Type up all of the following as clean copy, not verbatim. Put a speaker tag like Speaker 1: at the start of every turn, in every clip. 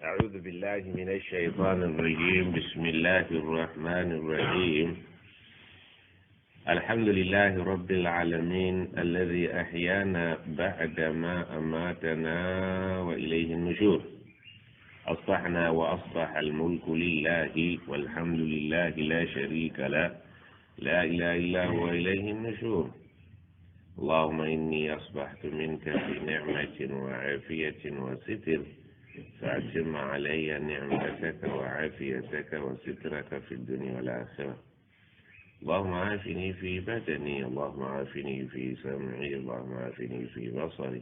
Speaker 1: أعوذ بالله من الشيطان الرجيم. بسم الله الرحمن الرحيم. الحمد لله رب العالمين الذي أحيانا بعدما أماتنا وإليه النشور. أصبحنا وأصبح الملك لله والحمد لله لا شريك له لا إله إلا هو إليه النشور. اللهم إني أصبحت منك في نعمة وعافية وستر فأتم علي نعمتك وعافيتك وسترك في الدنيا والآخرة. اللهم عافني في بدني، اللهم عافني في سمعي، اللهم عافني في بصري.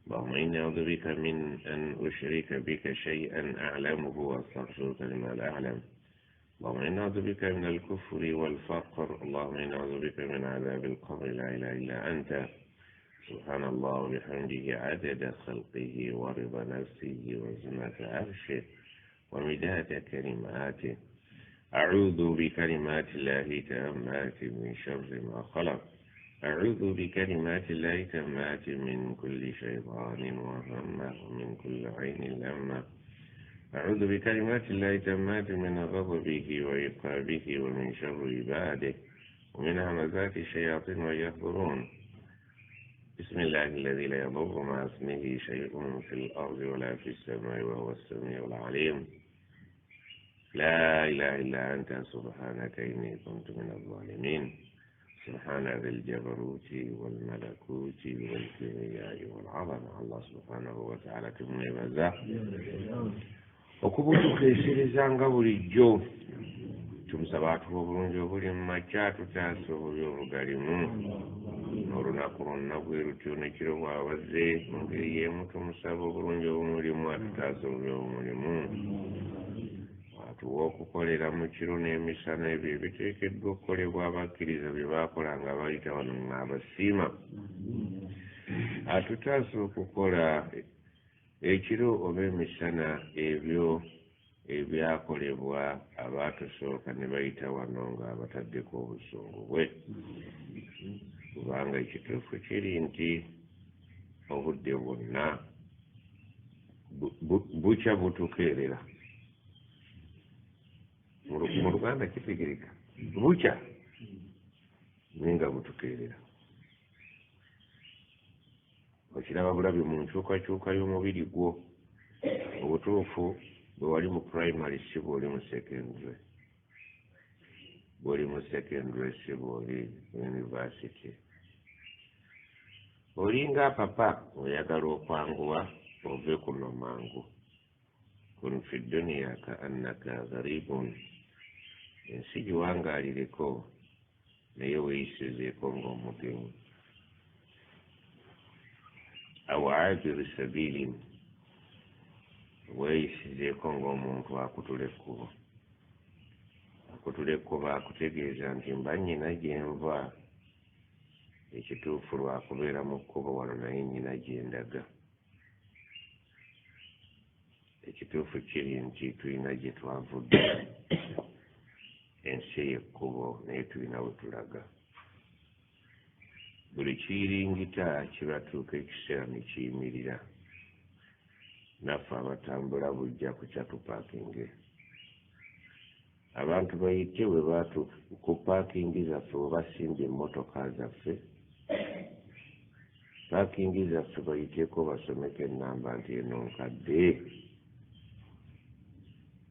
Speaker 1: اللهم إني أعوذ بك من أن أشرك بك شيئا أعلمه وأستغفرك لما لا أعلم. اللهم إني أعوذ بك من الكفر والفقر. اللهم إني أعوذ بك من عذاب القبر لا إله إلا أنت. سبحان الله وبحمده عدد خلقه ورضا نفسه وزنة عرشه ومداد كلماته. أعوذ بكلمات الله تامات من شر ما خلق. أعوذ بكلمات الله تامات من كل شيطان وهمة ومن كل عين لامة. أعوذ بكلمات الله تامات من غضبه وعقابه ومن شر عباده ومن همزات الشياطين ويحضرون. بسم الله الذي لا يضر مع اسمه شيء في الأرض ولا في السماء وهو السميع العليم. لا إله إلا أنت سبحانك إني كنت من الظالمين. سبحان ذي الجبروت والملكوت والكبرياء والعظمة. الله سبحانه وتعالى تمنيبازا okubutukeeserezanga bulijjo tumusaba atuwa obulungi obuli mu makya tutaasa obubi obugalimu olunaku lwonna bwe lutyo nekiro bw'abazze mu ngeri y'emu tumusaba obulungi obumulimu atutaasa obubi obumulimu atuwa okukolera mu kiro n'emisana ebyo ebiteekeddwa okukolebwa abakkiriza bye baakola nga bayita wano ng'abasiima atutaasa okukola ekiro oba emisana ebyo ebyakolebwa abaatusooka ne bayita wano nga bataddeko obusungu bwe. Kubanga ekituufu kiri nti obudde bwonna bukya butukeerera. Mu Luganda kitegereka bukya naye nga butukeerera. Okiraba bulabi mu nkyukakyuka y'omubiri gwo. Obutuufu bwe wali mu primary si bw'oli mu secondary, bw'oli mu secondary si bw'oli mu university. Olinga papa oyagala okwanguwa ove kuno mangu. Kun fi dunya ka annaka gharibun. Ensi giwangaalireko naye weeyisizeeko ng'omugenyi. Aw aabiri sabilin, weeyisizeeko ng'omuntu akutula ekkubo. Akutula ekkubo akutegeeza nti mba nnyina gye nva. Ekituufu lwakubeera mu kkubo wano naye nnyina gye ndaga. Ekituufu kiri nti tulina gye twavudde. Ensi y'ekkubo naye tulina we tulaga. Buli kiyiringita kibatuuka ekiseera ne kiyimirira. Naffe abatambula bujja kukya tupaakinge. Abantu bayite bwe baatuuka ku paakingi zaffe bwe basimbye emmotoka zaffe. Paakingi zaffe bayiteeko basomeko ennamba nti eno nkadde.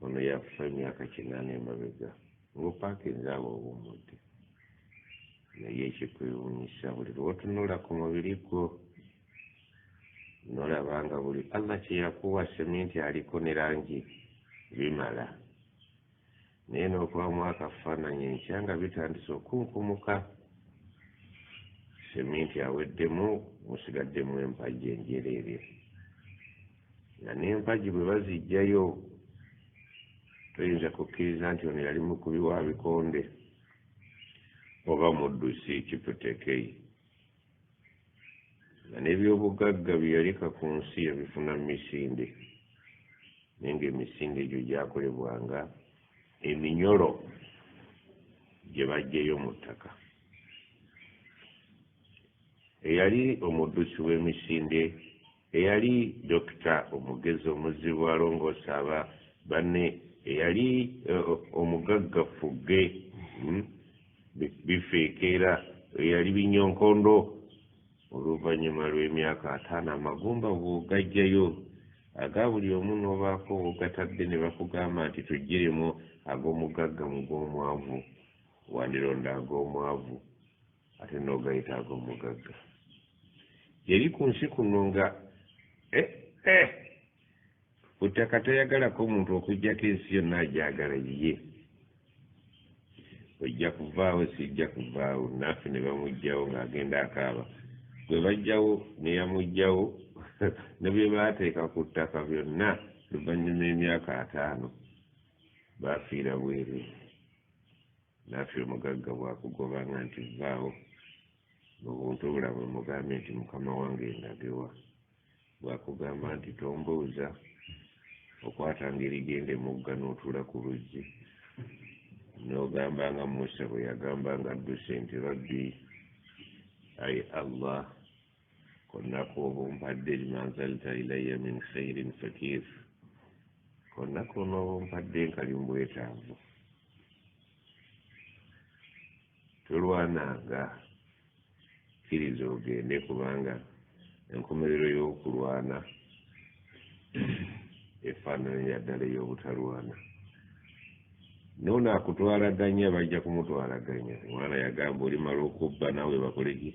Speaker 1: Ono yafa emyaka 8 emabega. Ng'opaakinze abo obuumudde. Naye ekikwewuunyisa buli lw'otunula ku mubiri gwo n'olaba nga buli Allah kye yakuwa seminti aliko ne langi bimala. Naye n'okubamu akafaananyi enkya nga bitandise okunkumuka. Seminti aweddemu musigaddemu empagi enjereere. Nga n'empagi bwe baziggyayo toyinza kukkiriza nti ono yali mukubi wa bikonde oba muddusi kiputekeyi. Nga n'ebyobugagga bye yaleka ku nsi yabifuna mu misinde. Naye ng'emisinde egyo gyakolebwanga eminyolo gye baggyeyo mu ttaka. Eyali omuddusi w'emisinde eyali dokita omugezi omuzibu alongoosa aba banne eyali omugagga Fugge bifeekera eyali Binyonkondo oluvannyuma lw'emyaka 5 amagumba bw'ogajjayo aga buli omu n'obaako ogatadde ne bakugamba nti tuggyiremu ag'omugagga mu g'omwavu wandironda ag'omwavu ate n'ogayita ag'omugagga yeri ku nsi kuno nga Butaka tayagalako omuntu okuggyako ensi yonna agyagala yiye ojja kuvaawo sijja kuvaawo naffe ne bamuggyawo ng'agenda akaaba bwe bajjawo ne yamuggyawo ne bye baateeka ku ttaka byonna luvannyuma emyaka 5 baafiira bwereere naffe omugagga bwakugobanga nti vaawo obuntu obulamu mugambe nti mukama wange ndagewa bwakugamba nti tombuuza okwatanga erigenda emugga n'otuula ku luggi n'ogamba nga Musa bwe yagamba nga adduse nti rabbi ayi Allah konnaku obumpadde limanzalta ilayya min khairin fakir konnaku on'obumpadde nkali mu bwetaavu tolwananga kkiriza ogende kubanga enkomerero y'okulwana efaananya ddala ey'obutalwana noono akutwalaganya bajja kumutwalaganya omwana yagamba olimala okubba naawe bakoleki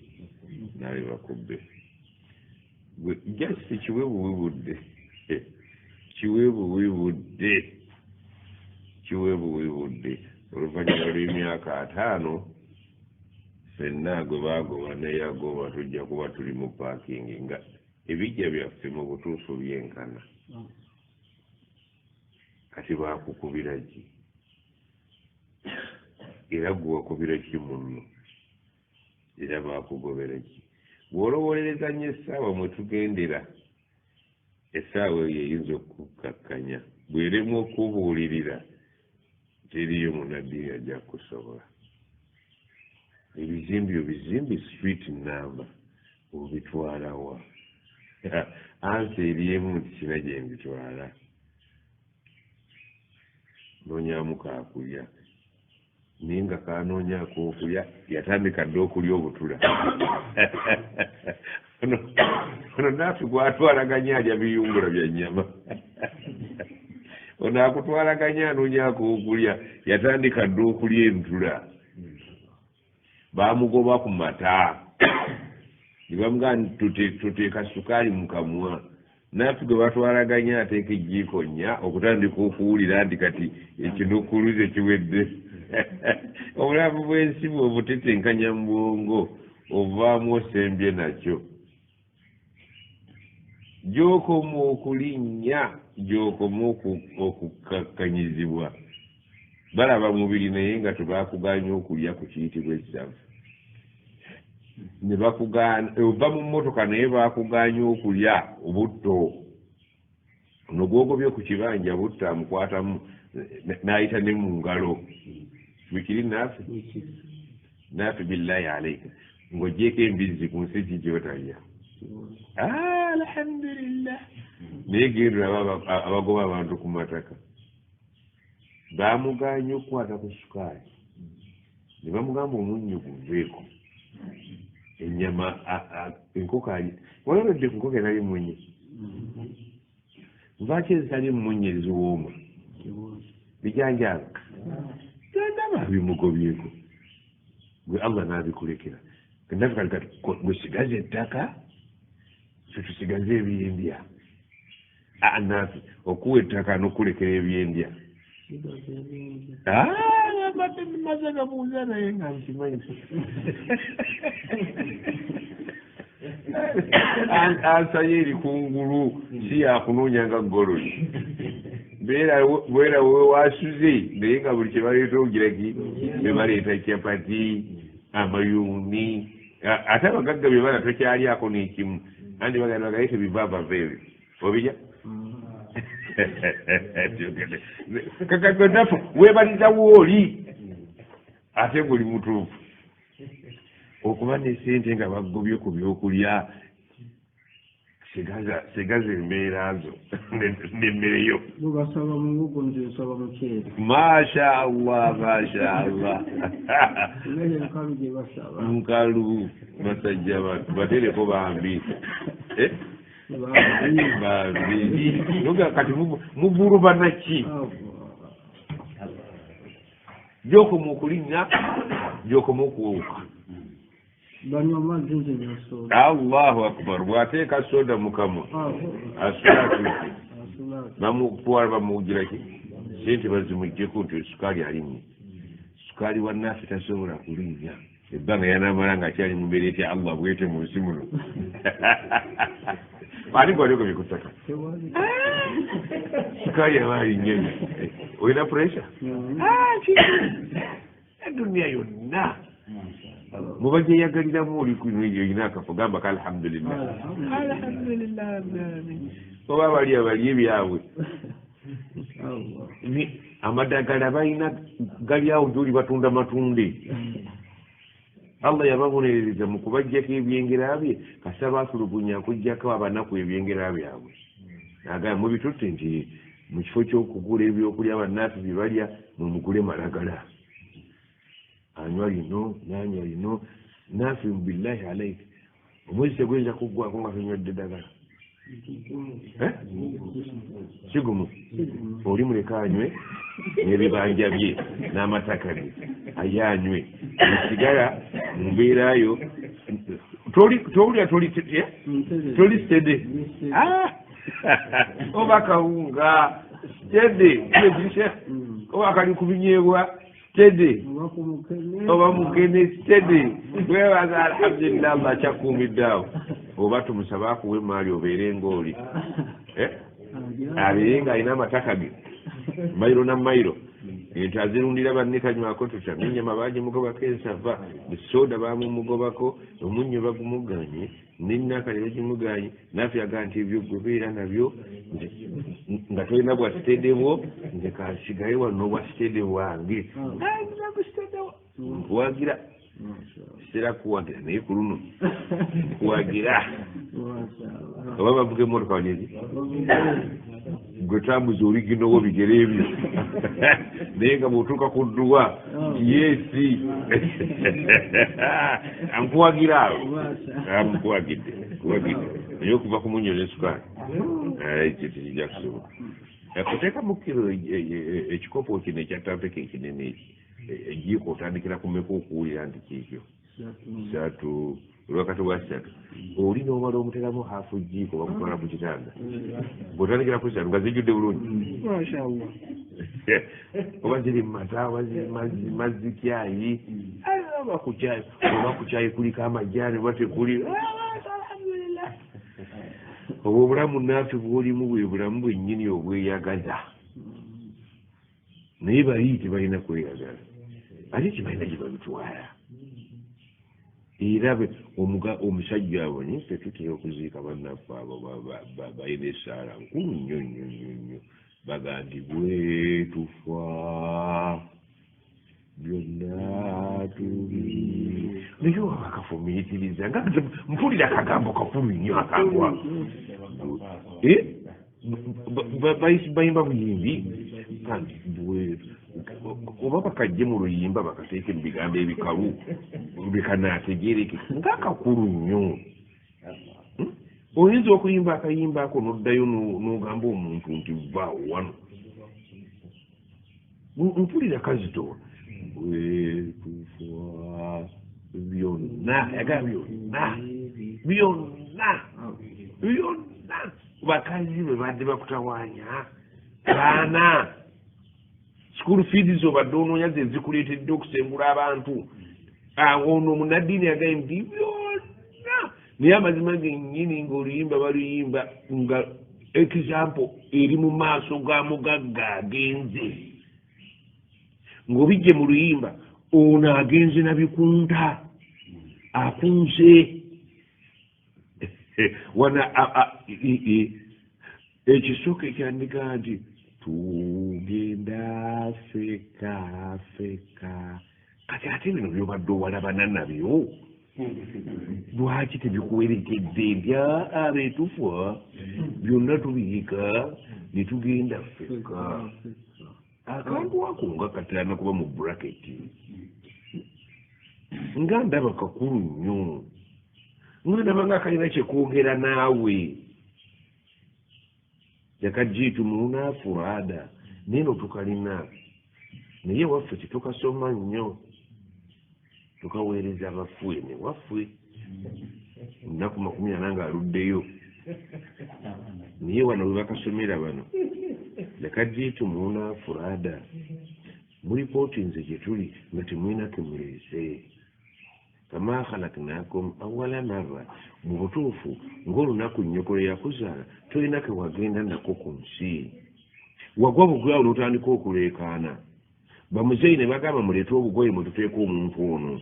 Speaker 1: naawe bakubbe jasi kiwebuwibudde oluvannyuma lw'emyaka 5 ffenna gwe baagoba neyagoba tujja kuba tuli mu paakingi nga ebijja byaffe mu butuufu byenkana kati baakukubira ki era gwe wakubira ki munno era baakugobera ki bw'olowolereza nnyo essaawa mwe tugendera essaawa eyo eyinza okukkakkanya bw'eremu okubuulirira teriyo munaddiini ajja kukusobola ebizimbi street number obitwalawa ansi eriemu nti kina gye mbitwala noonyaamu kaakulya naye nga kanoonyaako okulya yatandika dde okulya obutula ono naffe gwatwalaganya alya biyungula bya nnyama ono akutwalaganya anoonyaako okulya yatandika dde okulya entula baamugoba ku mata ne bamugamba tuteeka sukaali mu kamwa naffe gwe batwalaganya ateeka ejjiiko nnya okutandika okuwulira nti kati ekinukuluze kiwedde obulamu bw'ensi bw'obutetenkanya mu bwongo ovaamu osembye nakyo gy'okoma okulinnya gy'okoma okukkakkanyizibwa balaba mubiri naye nga tebaakuganya okulya ku kiyitibwa ekisavu ne bakugana ova mu mmotoka naye baakuganya okulya obutto ono gwogobye ku kibanja butto amukwatamu n'ayita ne mu ngalo wikiri naffe billahi alaika ng'oggyeko embizzi ku nsi kikyotalya alhamdulillah naye gendera abagoba abantu ku mataka baamuganya okukwata ku sukaali ne bamugamba omunnyo guveeko ennyama enkoko walabadde ku nkoko enali munye lwaki ezitali munye eziwooma bijanjaba gandaba bimugobyeko gwe Allah n'abikulekera naffe kati gwe sigaze ettaka ffe tusigaze ebyendya naffe okuwa ettaka n'okulekera ebyendya abadde mumaze gabuuza naye nga nkimanyi ansayo eri kungulu si yakunoonya nga gololi beera wewasuze naye nga buli kyebaleeta ogiraki bebaleeta capati amayuuni ate abagagga byebala tokyalyako n'ekimu andi baganda bagaye tebivaavaveewe obirya kakaganafu webalizawo oli ate guli mutuufu okuba ne sente nga bagobye ku byokulya sigaze embeerazo n'emmereyo
Speaker 2: basaba mu nguko nti nsaba muceere
Speaker 1: mashallah
Speaker 2: enkalu gye basaba
Speaker 1: nkalu basajja batereko bambi bambi noga kati muvulubana ki gyokomu okulinnya gyokomu okuwuka
Speaker 2: banywa amazzi nze nyasoda
Speaker 1: allahu akbar bw'ateeka soda mukamwa asula bamutwala bamuwugiraki sente bazimuggyeko nti sukaali alinnye sukaali wannaffe tasobola kulinnya ebbanga yanamala ng'akyali mu mbeera etya allah bwete mu nsi muno ani gwaliko bikutaka sukaali aba alinnye olina puresha eduniya yonna muba gyeyagaliramu oli olina akafo gamba ka alhamdulillah oba bali abali ebyabwe amadagala balina gali awo gyoli batunda matunde allah yababonerereza mu kubajjako ebyengera bye kasaba atulugunya akuggyako abanaku ebyengera byabwe agamba mubitutte nti mu kifo ky'okugula ebyokulya bannaffe bye balya mumugule malagala anywa lino nanywa lino naffe billahi alaika omwezi tegweza kuggwako nga tonywedde ddagala kigumu oli muleka anywe n'ebibanja bye n'amataka ge ayanywe esigala mu mbeerayo towulira toli stede oba kawunga stede oba kali kubinyeebwa stede oba mukene stede webaza alhamdulillah allah akyakuumiddeawo oba tumusaba akuwa emaali obeere ngaoli abeere ng'alina amataka ge mayiro na mayiro ente azirundira banne kanywako tutya n'ennyama bagimugobako ensava esoda bamumugobako omunnyo bagumuganye n'ennakale bagimuganye naffe agaa nti ebyo gwebeera nabyo nga tolina bwa sitede bwo nze kansigaye wano obwa sitede bwange nkuwagira sitera kuwagira naye ku luno nkuwagira oba bavuga emmotoka wanyezi gwe tambuza oliginowo bigere ebyo naye nga bw'otuuka ku dduwa yesi ankuwagira awo amukuwagidde naye okuva ku munnyo n'esukaali ekyo tekijja kusobola kuteekamu kiro ekikopo kino ekyatampeka ekinene eki ejiiko otandikira kumeka okuwulira nti kiikyo 3 olwakati bwa 3 oli n'omala omuteramu hafu jiiko bamutwala mu kitanda bw'otandikira ku 3 nga zijjudde bulungi oba ziri mumata oba mazzi kyayi oba ku kyayi kuliko amajaani oba tekuli alhamdulillah oba obulamu naffe bw'olimu bwe bulamu bwennyini obweyagaza naye bali tebalina kweyagala ate tebalina gye babitwala era omusajja abonye tetutera okuziika bannaffe abo balina essaala nkulu nnyo bagambibwe tufa byonna tuli naye waba akafumiitiriza nga mpulira akagambo kakulu nnyo akagwa bayimba buyimbi oba bakajje mu luyimba bakateeke mu bigambo ebikalu bikanaategereke ngaakakulu nnyo oyinza okuyimba akayimba ako n'oddayo n'ogamba omuntu nti vaawo wano mpulira kazitowa wetufa byonna yagaa byonna bakazi bwe badde bakutawaanya baana school fees obadde onoonya ze zikuleetedde okusengula abantu ono omunaddiini agaye nti byonna naye amazima gennyini ng'oluyimba baluyimba nga example eri mu maaso ga mugagga agenze ng'obijje mu luyimba ono agenze nabikunta akunze wana ekisooka ekyandiga nti tugenda feka kati ate bino byobadde owalabana nabyo lwaki tebikuwerekedde nti abeetufa byonna tubiika ne tugenda ffekka akantu ako nga katirana kuba mu buraketi nga ndaba kakulu nnyo nga ndaba nga kalina kyekwogera naawe yakajiitu muuna furaada neno tukalina naye waffe tetukasoma nnyo tukaweereza abaffe ne waffe nnaku 40 nga aluddeyo naye wano we bakasomera bano yakajiitu muuna furaada mulipooti nze gye tuli nga temulina kemuleese kama khalaknakum awala marra mu butuufu ng'olunaku nnyokolo yakuzaala tolina ke wagenda nako ku nsi wagwa bugwawo n'otandika okuleekaana bamuzeeyi ne bagamba muleete obugoye mututeeka omuntu ono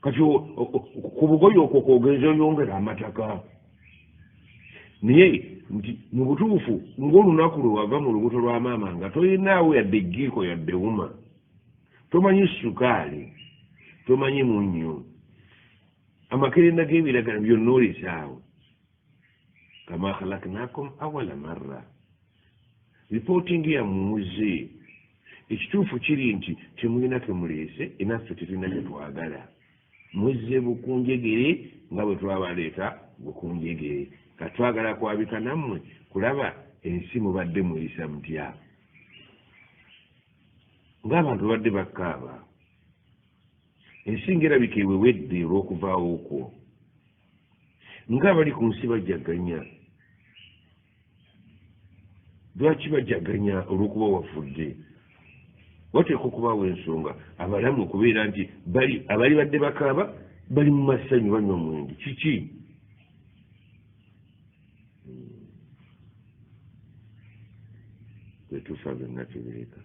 Speaker 1: kati ku bugoye okwo kwogenza oyongera amataka naye nti mu butuufu ng'olunaku lwe wava mu lubuto lwa maama nga tolinaawo yadde eggiiko yadde wuma tomanyi sukaali tomanyi munnyo amakerenda g'ebiragano byonna olesaawo kama khalaknakum awala marra ripootingi yamuze ekituufu kiri nti temulina kemuleese enaffe tetulina kyetwagala muzze bukunjegere nga bwe twabaleeta bukunjegere katwagala kwabika nammwe kulaba ensi mubadde muyisa mutya ng'abantu badde bakkaaba ensi ng'erabika ewewedde olw'okuvaawo okwo ng'abali ku nsi bajjaganya lwaki bajjaganya olw'okuba wafudde wateeka okubaawo ensonga abalamu okubeera nti abali badde bakaaba bali mu masanyu banywa omwenge kiki kwetufa byonna tubireeka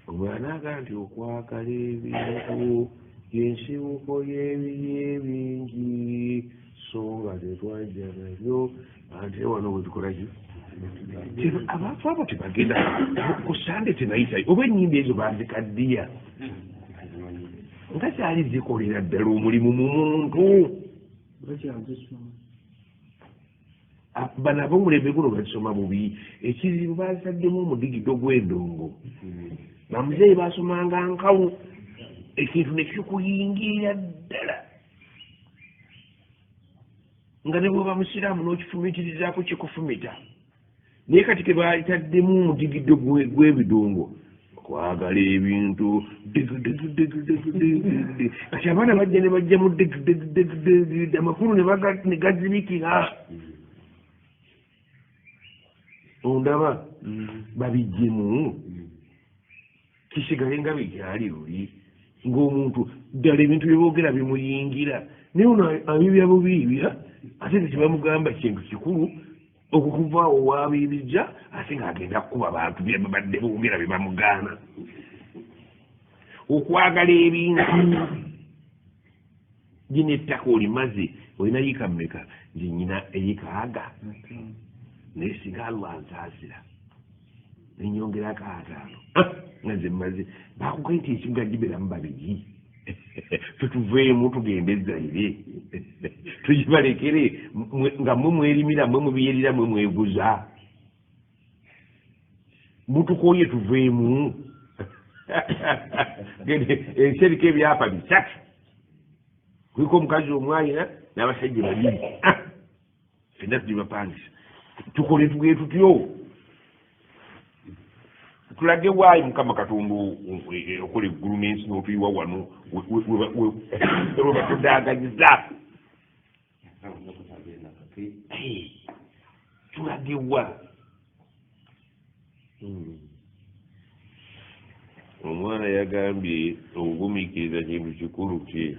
Speaker 1: omwana aga nti okwagala ebintu yensibuko y'ebiri ebingi so nga tetwajja nabyo ate wano bwe tukolaki abantu abo tebagenda ku sande tenayitayo oba ennyimba ezo bazikaddiya nga zaali zikolera ddala omulimu mu muntu bano ab'omulembe guno bazisoma bubi ekizibu basaddemu omudigido gw'endongo bamuzeeyi basomanga nkawu ekintu ne kikuyingira ddala nga ne bwoba musiraamu n'okifumitirizaako kikufumita naye kati ke baitaddemu omudigido gw'ebidongo kwagala ebintu kati abaana bajja ne bajjamu amakulu ne gazibikira ondaba babijjemu kisigale nga bikyali luli ng'omuntu ddala ebintu byeboogera bimuyingira naye ono abibya bubiibya ate tekibamugamba kintu kikulu okukuvaawo wabiibijja ate ng'agenda kukuba abantu byebabadde boogera bye bamugaana okwagala ebintu gino ettaka olimaze olina yiika mmeka nze nyina eyikaaga naye singa alwansaasira nenyongerako 5 nga nze mmaze bakugaye nti ekibuga giberamu babiri tutuveemu tugende ezaire tugibalekere nga mwe mwerimira mwe mubiyerera mwe mweguza mutukoye tuveemu ensi eriko ebyapa 3 kuliko omukazi omwayina n'abasajja 2 fenna tugibapangisa tukole tugee tutyo tulage waayi mukama katonda okola eggulu n'ensi n'otuyiwa wano we batudaaganyiza tulage wa omwana yagambye obugumiikiriza kintu kikulu kye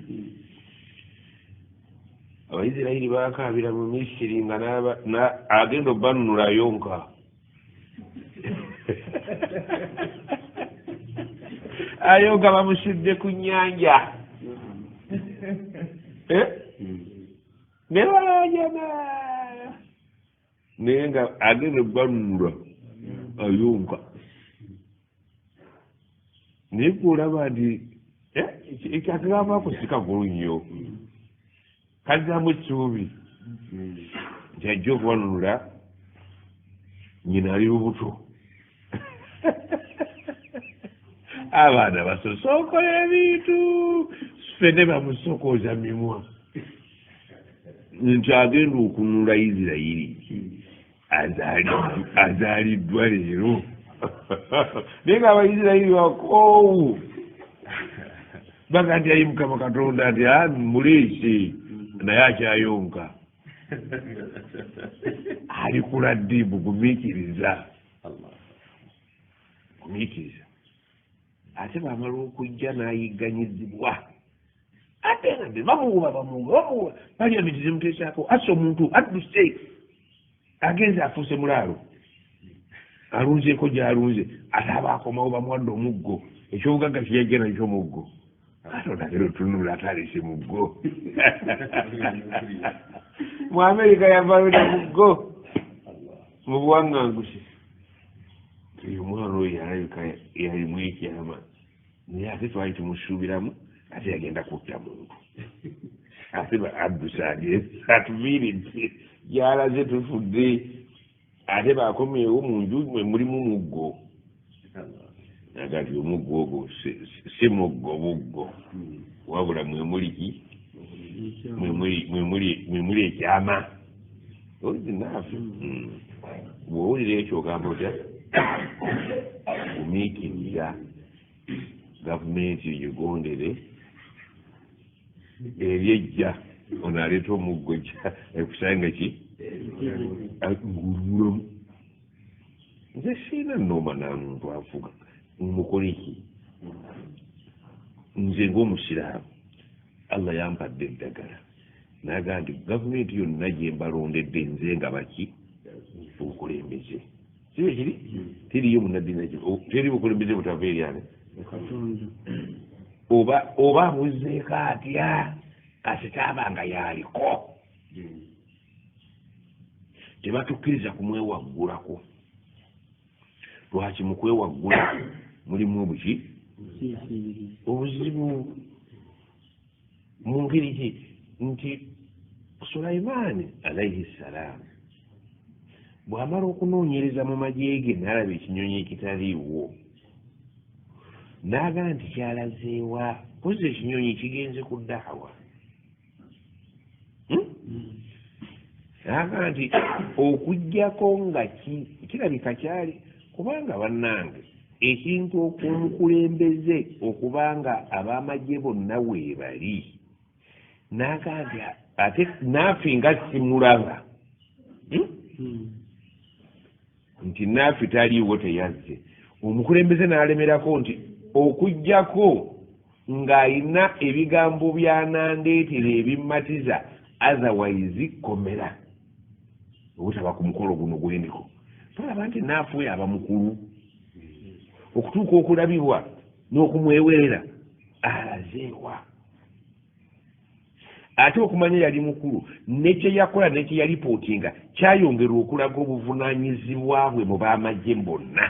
Speaker 1: abaisirairi bakaabira mu misiri nga agenda obbanunula yonka ayonka bamusudde ku nnyanja ne balajana naye nga agenda obbanunula ayonka naye kuolaba nti ekakagamba kusika gulu nnyo kazzamu essuubi nti ajja okubanunula nyina ali lubuto abaana basosookola ebintu ffene bamusokooza mimwa nti agenda okununula Isirayiri azaaliddwa leero naye nga Abaisirayiri bakoowu baga nti ayi Mukama Katonda nti muleese naye akyayonka ali kuladdiibu gumiikiriza ate bamala okujja n'ayigganyizibwa ate nga bamuwuba balya miti zimuteesaako assa omuntu adduse agenze afuuse mulaalo alunzeeko gy'alunze ate aba akomawo bamuwadde omuggo ekyobugagga kiyajja nakyo muggo Katonda kero tunula ataleese muggo mu Amerika yavalona muggo mu buwaŋŋangusi oyo omwana oyo yalabika yalimu ekyama naye ate twali tumusuubiramu ate yagenda kutta muntu ate addusaage atuviiridde gyalaze tufudde ate bakomyewo mu nju mwe mulimu muggo nagati omuggo ogwo si muggo buggo wabula mwemuliki mwemuli ekyama olinafu bwowulira ekyo ogamba otya gumiikiriza gavumenti yegondere eryejja ono aleeta omuggo ekusanga ki ngululamu nze siina nnooma namuntu avuga mukoleki nze ng'omusiraamu Allah yampadde eddagala naga nti gavumenti yonna gye mbalondedde nze nga baki obukulembeze si bwe kiri teriyo munnaddiina teri bukulembeze butava eri ani oba abuzeeko atya kasitaaba nga yaliko tebatukkiriza kumwewaggulako lwaki mu kwewaggula mulimu obuki obuzibu mu ngeri ki nti Sulaiman alayhi salaamu bw'amala okunoonyereza mu magye ge n'alaba ekinyonyi ekitaliiwo n'aga nti kyalazeewa pozi ekinyonyi kigenze ku ddaawa n'aga nti okuggyako nga kirabika kyali kubanga bannange ekintu okumukulembeze okubanga ab'amagye bonna weebali n'aga nti ate naafe nga simulaba nti naafe taliiwo teyazze omukulembeze n'alemerako nti okuggyako ng'alina ebigambo byanandeetera ebimmatiza otherwise komera obutaba ku mukolo guno gwendiko tolaba nti naafuwe aba mukulu okutuuka okulabibwa n'okumwewerera alazeewa ate okumanya yali mukulu nekye yakola nekye yalipootinga kyayongera okulaga obuvunaanyizibwa bwe mu b'amagye bonna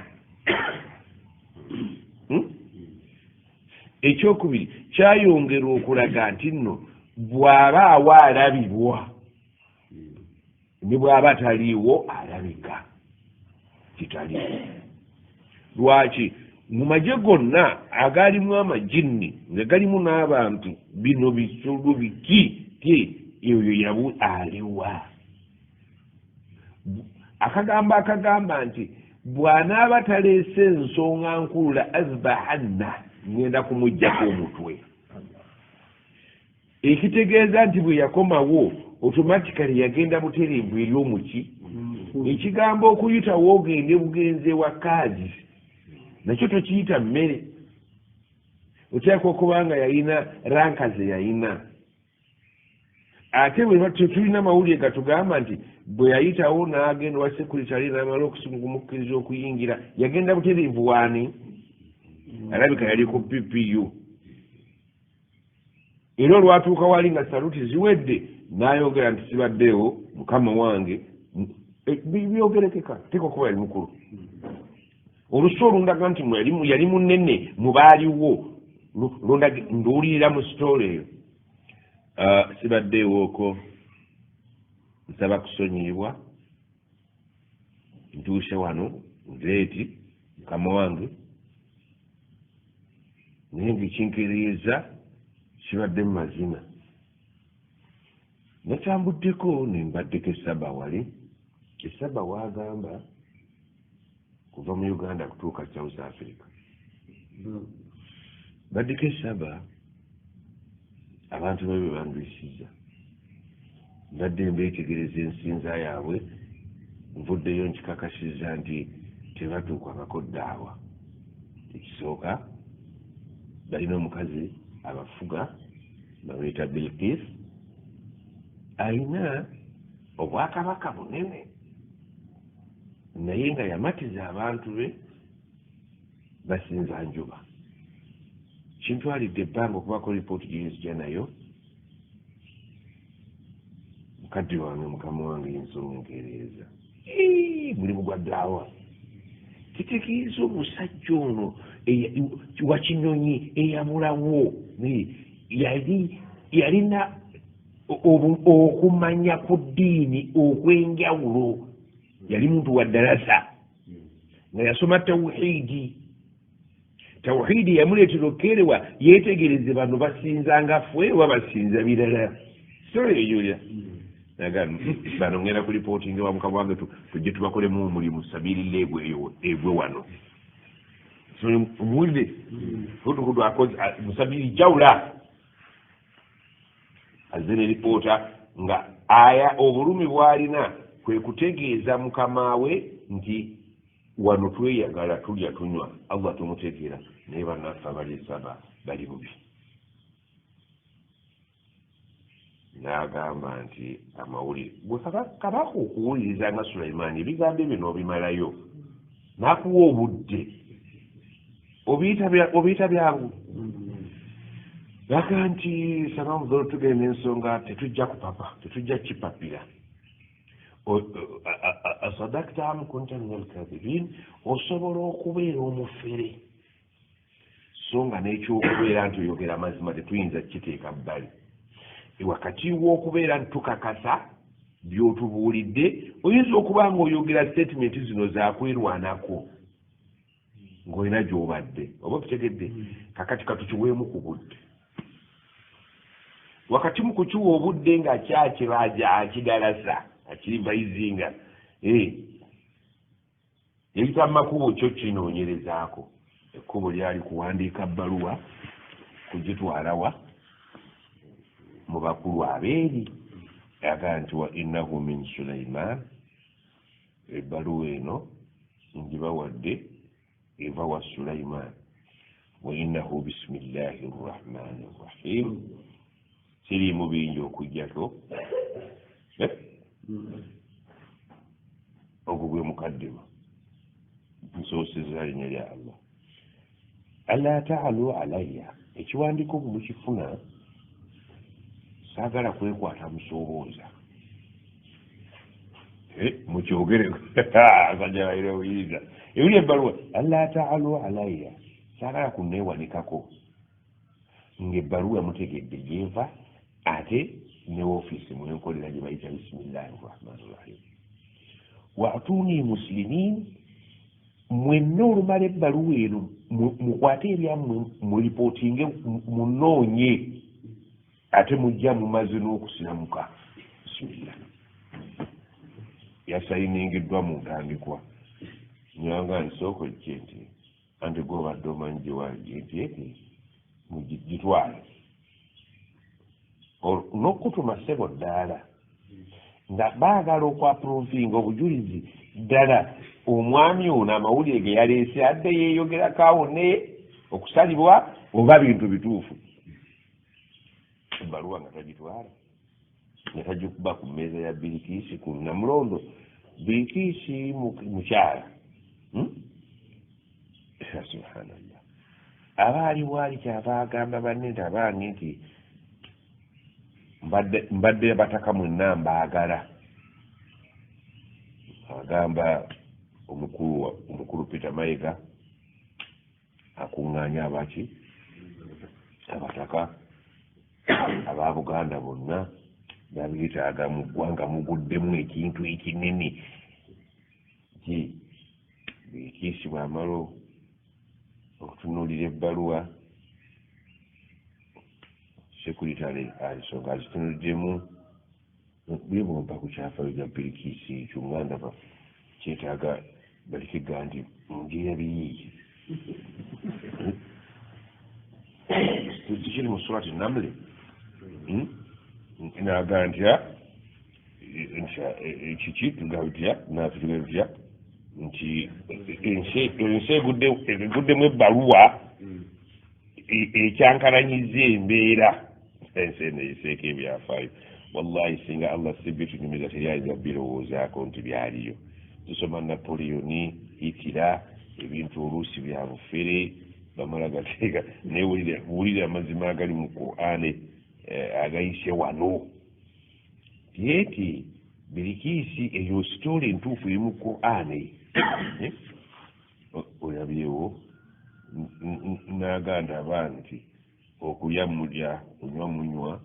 Speaker 1: ekyokubiri kyayongera okulaga nti nno bw'aba awa alabibwa ne bw'aba taliiwo alabika kitaliiwo lwaki mu magye gonna agalimu amajinni nga galimu n'abantu bino bisolo biki eyo yabu aliwa akagamba nti bw'anaaba taleese ensonga nkulu la azbahanna ngenda kumuggyako omutwe ekitegeeza nti bwe yakomawo automatically yagenda butereevu eri omuki ekigambo okuyitawo ogende bugenze wa kazi nakyo tokiyita mmere oteeka okubanga yalina ranka ze yalina ate bwe tetulina mawulire gatugamba nti bwe yayitawo n'agenda wa sekuritale n'amala okumukkiriza okuyingira yagenda butereevu waani alabika yali ku PPU era olwatuuka wali nga saluti ziwedde n'ayogera nti sibaddeewo mukama wange byogerekeka teeka okuba yali mukulu olusi olundaga nti yali munene mu baaliwo nduwulirira mu sitole eyo sibaddeewoko nsaba kusonyiyibwa ntuuse wano nzeeti mukama wange naye ngaekinkiriza kibadde mu mazima natambuddeko nembaddeko esaba wali esaba wagamba kuva mu Uganda kutuuka South Africa baddeko esaba abantu babe bandwisiza mbadde mbeetegereza ensinza yaabwe nvuddeyo nkikakasiza nti tebatuukangako ddaawa ekisooka balina omukazi abafuga bamuyita Bilkis alina obwakabaka bunene naye nga yamatiza abantu be basinza njuba kintwalidde ebbanga okubako lipooti gyenzija nayo mukadde wange mukama wange yensongereeza mulimu gwa ddaawa kitegeeza omusajja ono wakinyonyi eyabulawo yalina okumanya ku ddiini okwenjawulo yali muntu wa ddarasa nga yasoma tawhiidi yamuleetera okukerewa yeetegereze bano basinzanga ffe oba basinza birala soyeyuya bano ngenda ku lipooti nga wamukama wange tujje tubakolemu omulimu sabiirira egwe wano omuwulire kutukudu akoze musabiri jawula azze ne lipoota nga aya obulumi bw'alina kwe kutegeeza mukama we nti wano tweyagala tulya tunywa Allah tumutegeera naye bannaffe abalisaba bali bubi n'agamba nti amawulire gwe kabaka okuwuliriza nga Sulaiman ebigambo bino obimalayo n'akuwa obudde obiyita byangu laga nti sababu zolo tugenda ensonga tetujja kupapa tetujja kipapira asadakta am kunta min alkadhibin osobola okubeera omufere so nga n'ekyokubeera nti oyogera mazima tetuyinza kiteeka bbali wakati w'okubeera ntukakasa by'otubuulidde oyinza okuba ng'oyogera statement zino zakwerwanako ng'olina gy'obadde oba okitegedde kakati katukiweemu ku budde wakati mu kukiwa obudde ng'akyakiraja akigalasa akirivayizinga yayita mu makubo kyo kinoonyerezaako ekkubo lyali kuwandiika bbaluwa kugitwalawa mu bakulu abeeri yagaa nti wa innahu min Sulaiman ebbaluwa eno ngibawadde eva wa Sulaiman wa innahu bisimillahi rrahmani rrahim siriimu bingi okujjako ogwo gwe mukaddima nsooseza linnya lya Allah alla taalu alayya ekiwandiiko mukifuna saagala kwekwata musoobooza mukyogere sajjalairewuyiriza ewuli ebbaluwa alla taalu alayya saagala kunneewanikako ng'ebbaluwa yamutegedde gyeva ate ne woofiisi mwenkolera gye bayita bisimillahi rrahmani rrahim waatuni muslimin mwenna olumala ebbaluwa eno mukwate ebyammwe mulipootinge munoonye ate mujja mumaze n'okusiramuka bisimillah yasayiningiddwa mu ntandikwa nyanga nsooka ejje nti anti gwobadde omanyi gye waali nti mugitwale n'okutuma ssebo ddaala nga baagala okwaprovinga obujulizi ddala omwami ono amawulire ge yaleese adde yeeyogerako awo ne okusalibwa oba bintu bituufu ebbaluwa nga tagitwala nga tagikuba ku mmeeza ya Bilikiisi ku Namulondo Bilikiisi mukyala subhanallah abaali bwali kyava agamba banne nti abange nti mbadde bataka mwenna mbaagala agamba omukulu Peter Mayiga akuŋŋaanya abaki abataka aba Buganda bonna babiyitaaga mu ggwanga muguddemu ekintu ekinene Bikiisi bw'amala okutunuulira ebbaluwa sekuritale alisonga azitunuliddemu bwebompa ku kyafayo bya Bikiisi ekyo nganda kyetaaga balikega nti ngeera biyiiyi tikiri mu surati Namli naga ntya kiki tugaba tutya naafe tugaba tutya nti ensi eguddemu ebbaluwa ekyankalanyiza embeera ensi eno eyiseeko ebyafaayo wallahi singa Allah sibye tunyumiza teryayinza birowoozaako nti byaliyo tusoma Napoleoni Hitler ebintu oluusi bya bufere bamala gateeka naye wulira amazima agali mu Qur'ani agayise wano tieti Bikiisi eyo sitole entuufu eri mu Qur'ani olabyewo n'aganda abanti okulya mulya kunywa munywa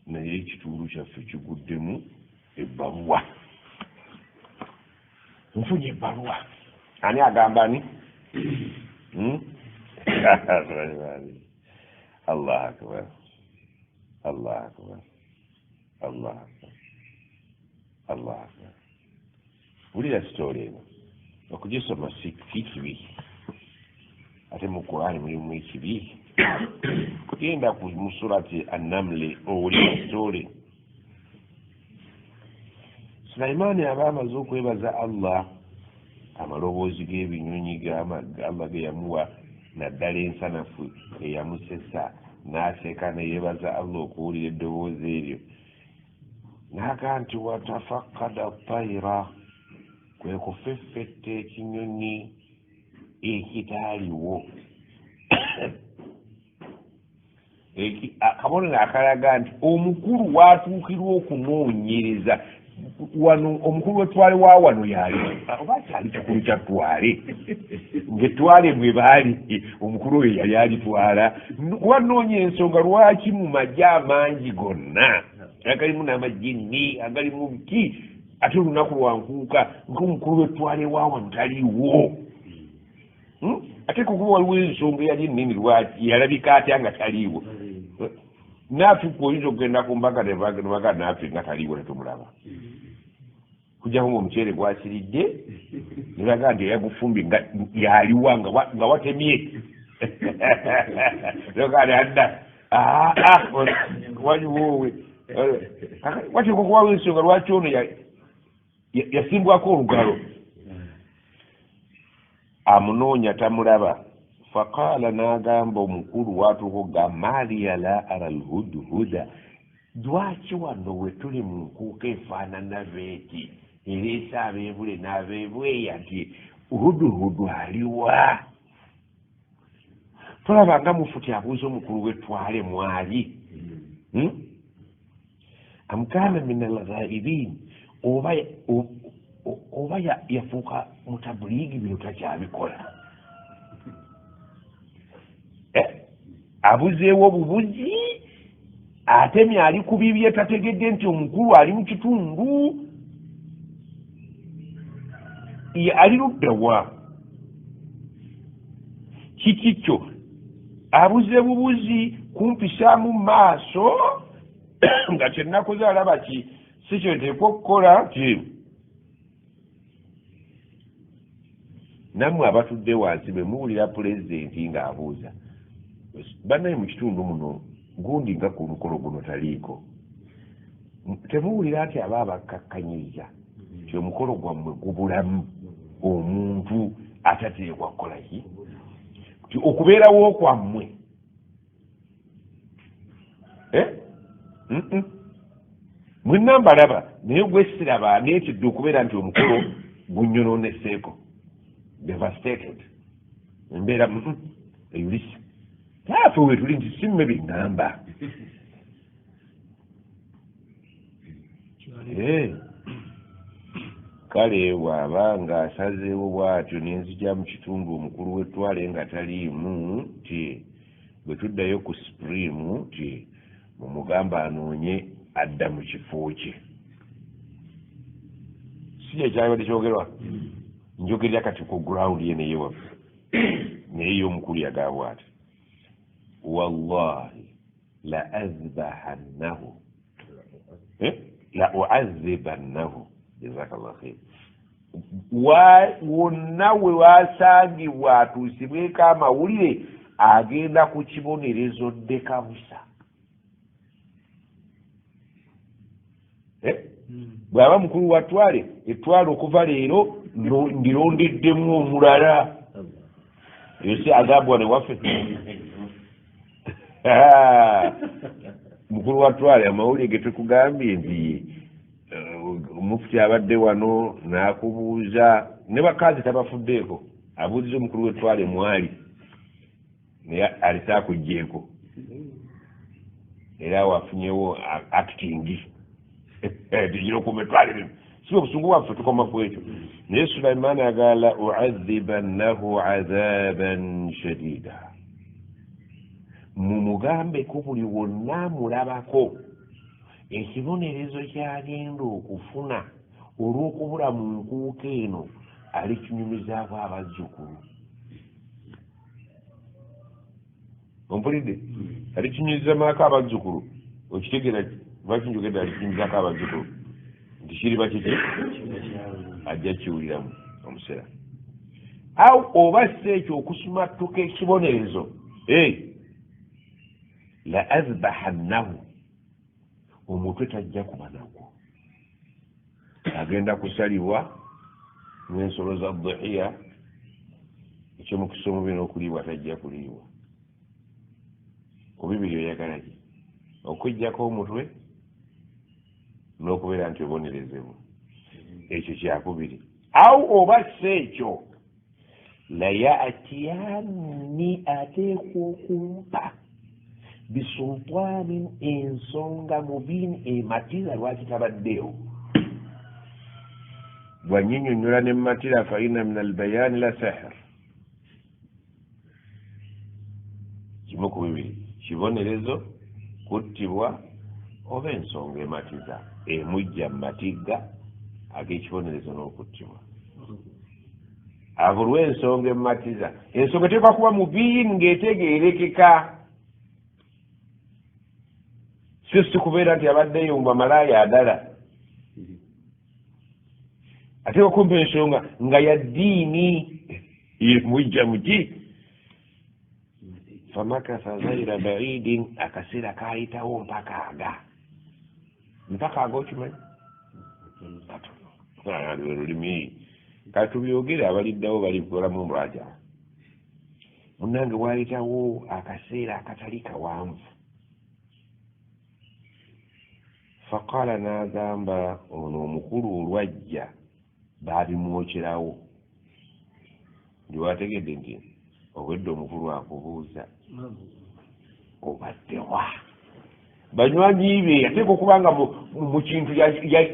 Speaker 1: naye ekitundu kyaffe kiguddemu ebbaluwa nfunye ebbaluwa ani agamba ni Allah akbar Allah akbar Allah akbar Allah akbar wulira sitole eno okugisoma si kibi ate mu Qur'ani mulimu ekibi genda mu surati An-Namli owulira sitole Sulaiman aba amaze okwebaza Allah amaloboozi g'ebinyonyi Allah ge yamuwa naddala ensanafu eyamusesa n'aseka ne yeebaza Allah okuwulira eddoboozi eryo naga nti watafakada tayira kwe kufeffetta ekinyonyi ekitaaliwo akabonero akalaga nti omukulu watuukirwa okunoonyereza wano omukulu wetwale wa wano yali oba kyali kikulu kya twale ng'etwale bwe baali omukulu oyo yali alitwala wanoonya ensonga lwaki mu magye amangi gonna agalimu n'amajini agalimu biki ate olunaku lwankuuka ng'omukulu wetwale wa wano taliwo ate kukuba waliwo ensonga eyali ennene lwaki yalabika atya nga taliiwo naafe oyinza okugenda ku mbaga nebaga naafe nga taliiwo netumulaba kujjako ngaomuceere gwasiridde nebaga nti yagufumbye nga yaliwa nga watemye nogane adda waliwowe wateeka okubawo ensonga lwaki ono yasimbwako olugalo amunoonya tamulaba faqaala n'agamba omukulu watuuka ga maaliya la ara alhudhuda lwaki wano we tuli mu nkuuka efaanana beeti ereese abeebule n'abeebweya nti hudhuhudu aliwa tolaba nga mufuti abuuza omukulu wetwale mwali amkaana min alghaibin oba yafuuka mutabuliigi bino takyabikola abuzeewo obubuzi atemye ali ku bibye tategedde nti omukulu ali mu kitundu ali luddawa kiki kyo abuze bubuzi kumpisaamu maaso nga kyenakoze alaba ki si kyenteekwa okukola nti nammwe abatudde wansi bwe muwulira pulezidenti ng'abuuza bannaye mu kitundu muno gundi nga ku mukolo guno taliiko temuwulira nti aba abakkakkanyiriza ti omukolo gwammwe gubulamu omuntu atateekwa kukolaki ti okubeerawo kwammwe mwenna mbalaba naye gwesiraba neetidde okubeera nti omukolo gunnyononeseeko devastated embeera eyulisa taafe we tuli nti simme biŋŋamba kale bw'aba ng'asazeewo bw'atyo n'enzija mu kitundu omukulu w'ettwale nga taliimu ti bwe tuddayo ku supreme ti mumugamba anoonye adda mu kifo kye si ekyabadde kyogerwa njogerera kati ku ground ye naye waffe naye y'omukulu yagambwa ati wallahi la azbahannahu la uazibannahu jazakallah khair wonna we wasangibwa atuusibweko amawulire agenda ku kibonerezo ddekabusa bw'aba mukulu wa twale ettwale okuva leero ndirondeddemu omulala eyo si agambwa ne waffe mukulu wa twale amawulire ge tukugambye nti omufuti abadde wano n'akubuuza ne bakazi tabafuddeeko abuuziza omukulu w'ettwale mwali naye alisaakuggyeeko era wafunyewo acting tujira okuuma ettwale lino si obusungu bwaffe tukoma ku ekyo naye Sulaiman agala uazibannahu azaban shadida mumugambeko buli wonna mulabako ekibonerezo kyagenda okufuna olw'okubula mu nkuuka eno alikinyumizaako abazzukulu ompulidde alikinyumiza maako abazzukulu okitegeera lwaki njogedde alikinyumizaako abazzukulu nti kiriba kiki ajja kiwuliramu omuseera awo oba si ekyo okusumattuka ekibonerezo la azbahannahu omutwe tajja kuba nagwo agenda kusalibwa n'ensolo za dhuhiya ekyomukisa omubi n'okuliibwa tajja kuliibwa kubibiri oyagala ki okujjako omutwe n'okubeera nti obonerezebwa ekyo kyakubiri awo oba si ekyo la yaatiyanni ateekwa okumpa bisultanin ensonga mubini ematira lwaki tabaddeyo bwanyinyonyola ne matira faina min albayani la sihr kimu ku bibiri kibonerezo kuttibwa oba ensonga ematiza emujja mu matigga ag'ekibonerezo n'okuttibwa abo lw'ensonga ematiza ensonga teekwa kuba mubiini ng'etegeerekeka si kubeera nti abaddeyo mu bamalaaya adala ate okumpa ensonga nga ya ddiini mujja muki famakatha ghaira baidin akaseera kayitawo mpaka aga okimanyi olulimi katubyogere abaliddawo balibulamu omulaja munange wayitawo akaseera akatali kawanvu faqala n'agamba ono omukulu olwajja baabimwokyerawo ndiwategedde nti obwedde omukulu akubuuza obaddewa banywanyi be yateeka okuba nga mu kintu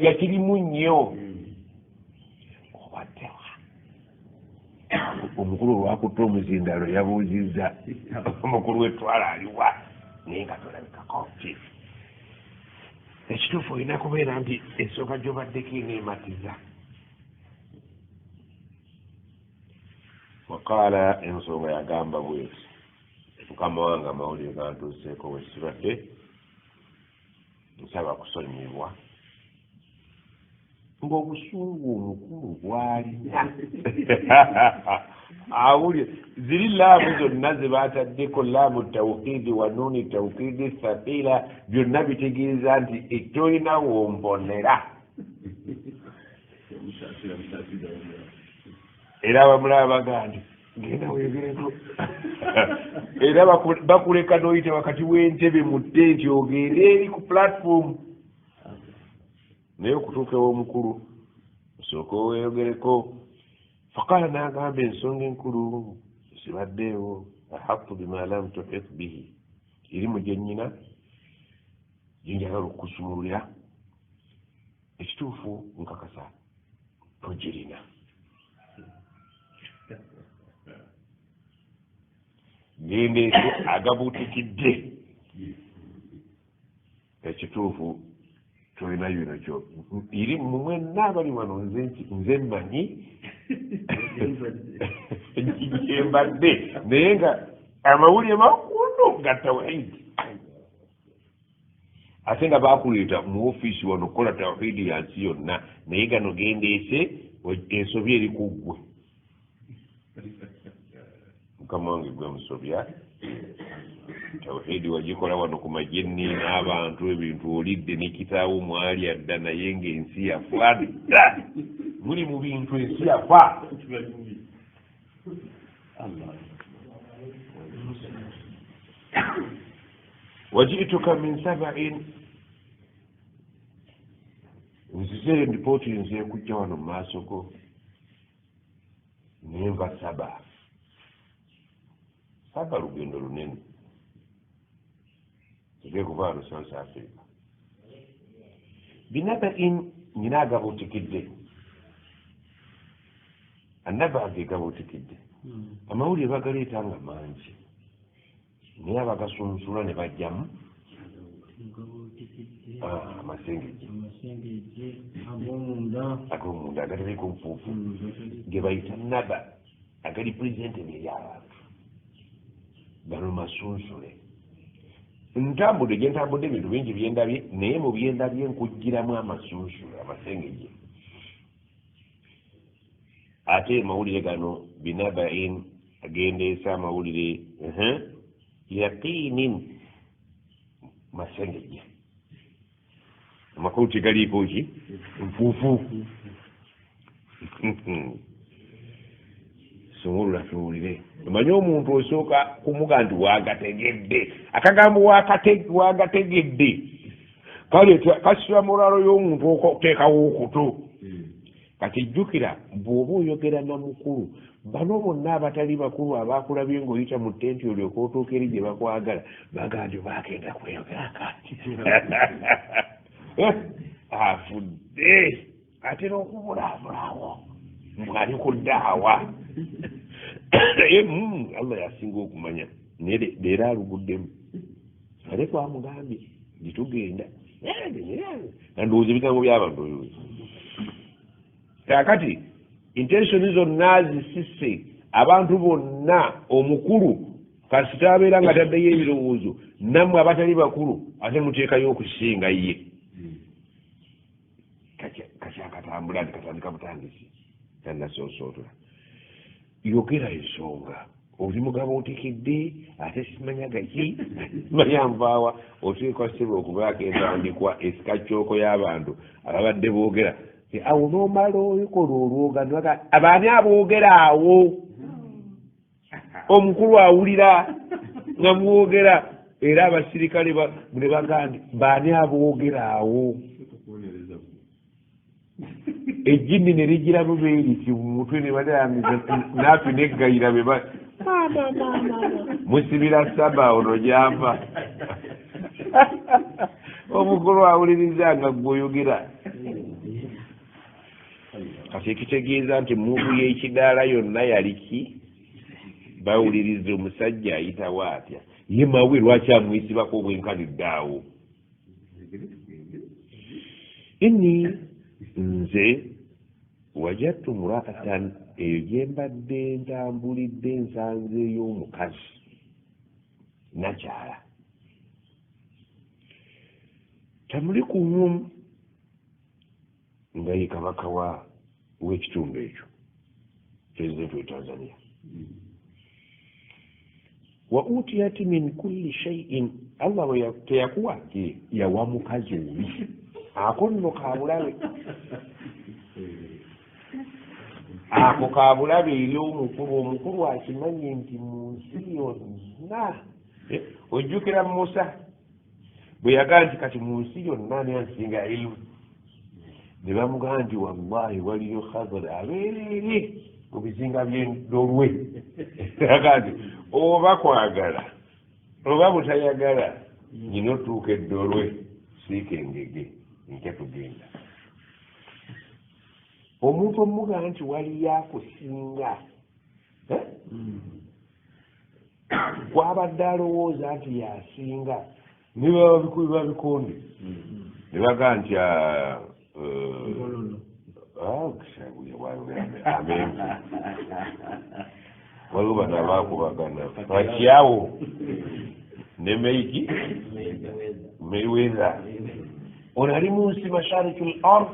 Speaker 1: yakirimu nnyo obaddewa omukulu olwakutta omuzindalo yabuuzizza omukulu w'ettwala aliwa naye nga tolabikako nti ekituufu olina kubeera nti ensonga gy'obaddeko eneematiza waqaala ensonga yagamba bweti mukama wange amawulire gantuuseeko wekibadde nsaba kusonyibwa ng'obusungu omukulu bwalina awulire ziri laamu zonna ze baataddeko laamu tawkidi wa nuuni tawkidi thaqila byonna bitegeeza nti etolina wombonera era abamulaba baga nti genda weegereko era bakuleka n'oyita wakati w'entebe mu ttenti ogende eri ku platform naye okutuuka ew'omukulu osooka oweeyogereko faqala n'agamba ensonga enkulu zibaddeewo ahaqtu bima lam tuhit bihi irimu gye nnyina gyenjagala okukusumululira ekituufu nkakasa togirina ngendeese agabuutikidde ekituufu tulina bino kyo iri mwenna abali wano nze mmanyi gyembadde naye nga amawulire makulu ga tawhidi ate nga bakuleeta mu ofiisi wano okukola tawhidi ya nsi yonna naye gano gendeese ensobi eri ku ggwe mukama wange gwe musobya tawhidi wagikola wano ku majeni n'abantu ebintu olidde ne kitaawo mwali adda naye ng'ensi yafa dda muli mu bintu ensi yafa wajiituka min sabain nzize endipooti nze kujja wano mu maaso go nenva saba lugendo lunene nze kuva wano South Africa binabain nyina agabuutikidde annaba age gabuutikidde amawulire bagaleeta nga mangi naye abagasunsula ne bajjamu amasengejje ag'omunda agatereka obufuufu ge bayita naba agali purezentebe eri abantu gano masunsule ntambudde gye ntambudde ebintu bingi byendabye naye mu byendabye nkugiramu amasunsule amasengejje ate mawulire gano binabain agendeesa amawulire yaqiinin masengejje amakulu tegaliiko ki nfuufu sumulula tuwulire omanyi omuntu osooka kumuga nti wagategedde akagambo wagategedde kale kasira mulalo y'omuntu okuteekawo okutu kati jjukira bw'oba oyogera na mukulu bano bonna abatali bakulu abakulabye ng'oyita mu ttenti olyoka otuuka eri gye bakwagala baga nti bagenda kweyogera kati afudde atera okubulaabulawo mbwali ku ddaawa naye Allah yasinga okumanya naye leero aluguddemu ale twamugambye gitugenda nandowooza ebigambo by'abantu oyo kakati intensioni zonna zisise abantu bonna omukulu kasita abeera nga taddeyo ebirowoozo nammwe abatali bakulu ate muteekayo okusinga ye kakyakatambula katandika butandisi tannasoosootola yogera ensonga oli mugabo otekedde ate simanya gaki mayamvaawa oteekwa sebe okubaako entandikwa esikakyoko y'abantu ababadde boogera awo n'omala olikola olwogano abaani aboogera awo omukulu awulira nga mwogera era abasirikale ne bagandi baani aboogera awo ejjini ne ligiramu beeriti mu mutwe ne balayamiza naafi neggayira musibira saba ono gyava omukulu awuliriza nga gweoyogera kati ekitegeeza nti muvu y'ekidaala yonna yaliki bawuliriza omusajja ayitawo atya ye mawe lwaki amwisibako obwenkanidde awo inni nze wajadtu murakatan eyo gye mbadde ntambulidde nsanzeeyo omukazi nakyala tamuli kunyumu nga ye kabaka w'ekitundu ekyo pulezidenti we Tanzania wa utiyat min kulli shay'in Allah teyakuwa yawa mukazi obi ako nno kabulabe ako kabulabe eri omukulu akimanyi nti mu nsi yonna ojjukira Musa bwe yagaa nti kati mu nsi yonna ani ansinga ilmu ne bamugamba nti wallahi waliyo Khadra abeerere mu bizinga by'endolwe yagaa nti oba kwagala oba butayagala nyina otuuka eddolwe siika engege nkya tugenda omuntu omugamba nti waliyo akusinga wabadde alowooza nti yasinga ne baba bikubiba bikonde ne baga nti amenvu waliwo bano abaakubagana bakyawo ne meiki Mayweather ono ali mu nsi mashariki al-ard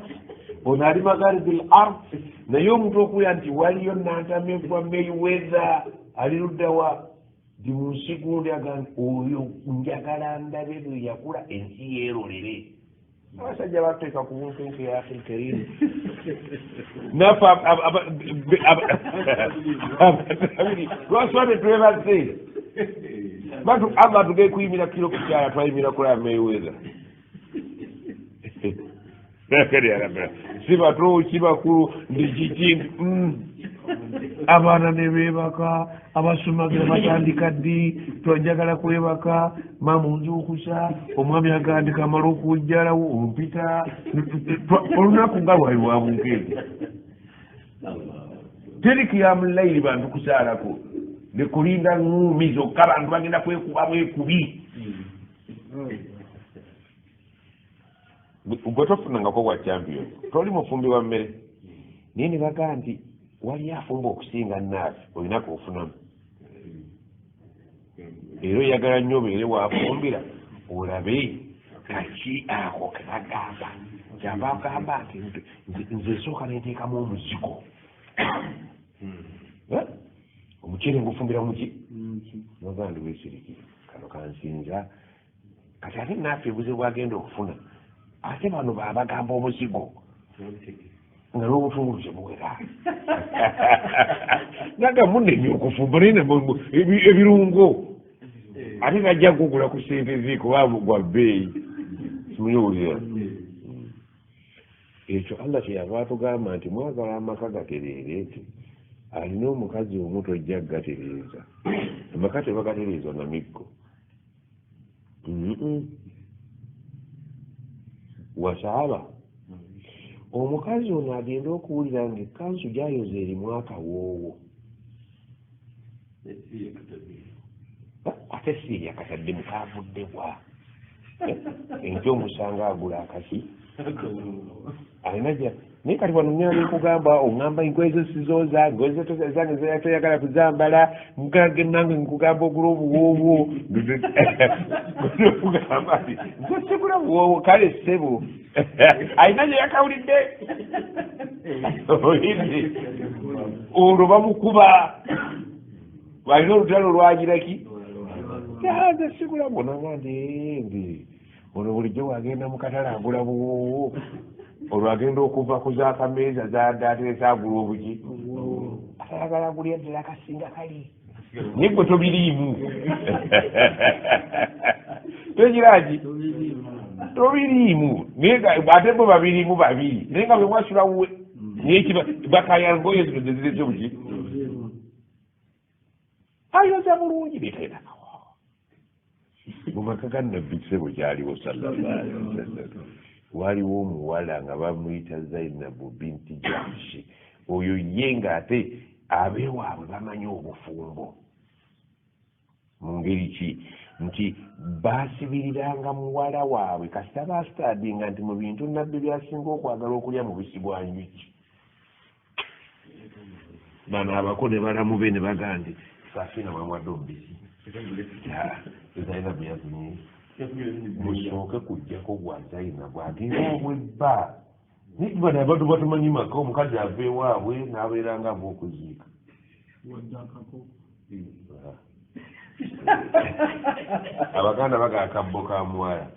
Speaker 1: ono ali magharibi al-ard naye omuntu okuya nti waliyo nantamevwa Mayweather ali luddawa ndi mu nsi gundi agamba oyo njagala ndabe bwe yakula ensi yeerolere abasajja bateeka ku bunkenke ya afirikarimu nafe lwasibadde twebaze bantu abantu gekuyimira kiro kukyala twayimira kula Mayweather si bato ki bakulu ndi kiki abaana ne beebaka abasumagira batandika ddi twajagala kwebaka maama onzuukusa omwami agandika amala okuwujjalawo ompita olunaku nga lwali lwa bunkeeke teri kiyamu layiri bantu kusaalako ne kulinda ŋŋuumi zokka abantu bagenda kwekuba bwekubi gwe tofunangako bwa champion toli mufumbi wa mmere naye ne bagaa nti wali afumba okusinga naafi olinaku ofunamu era oyagala nnyo obeere waafumbira olabe kaki ako ke bagamba kyamba agamba nti nze nsooka nenteekamu omuzigo omuceere ngufumbira muki nogaa ndi weesirikire kano kansinza kati ate naafi ebuze bwagenda okufuna ate bano babagamba omuzigo nga n'obutungulu tebuwera naga munnemye okufumba naye ebirungo ate najja kugula ku sente ziiko gwa bbeeyi simuyiwulira ekyo Allah kyeyava atugamba nti mwagala amaka gatereereete alina omukazi omu tojja gatereeza amaka tebagatereeza na miggo wasaaba omukazi ono agenda okuwulira nga ekkansu gyayoza erimu akawoowo ate si yakatadde mukaavuddebwa enkyo omusanga agula akasi alina naye kati wano nyana nkugamba oŋŋamba engoye zo sizooza engoye zange toyagala kuzambala mukage nange nkugamba ogula obuwoowo okugamba nti nze sigula buwoowo kale ssebo alina gye yakawulidde oyidde olwo bamukuba alina olutalo lwagiraki nze sigula bonanga ndi ono bulijjo wagenda mu katale agula buwoowo olwo agenda okuva ku zaakameeza zadateresa agula obuki ayagala agulya ddala akasinga kali naye gwe tobiriimu togiraki tobiriimu naye ate bo babiriimu babiri naye nga bwe mwasula wuwe naye bakayangoyo zino zezireze obuki ayoza bulungi biteerakawo mu maka ga nabbi kisebo kyaliwo sallallahu alaihi wasallam waliwo omuwala nga bamuyita Zainabu binti Jahshi oyo ye ng'ate abeewaabwe bamanyi obufumbo mu ngeri ki nti baasibiriranga muwala waabwe kasita baasitaadinga nti mu bintu nabbi byasinga okwagala okulya mubisi bwa njuki bano abako ne balamu be ne bagaa nti saafina mwamwadde omubisi Zainabu yazunye musooke kujjako gwa Zainabu agenda obwebba bano abantu batumanyi maka omukazi ava ewaabwe n'abeeranga ava okuziika abaganda baga akabbo ka muwala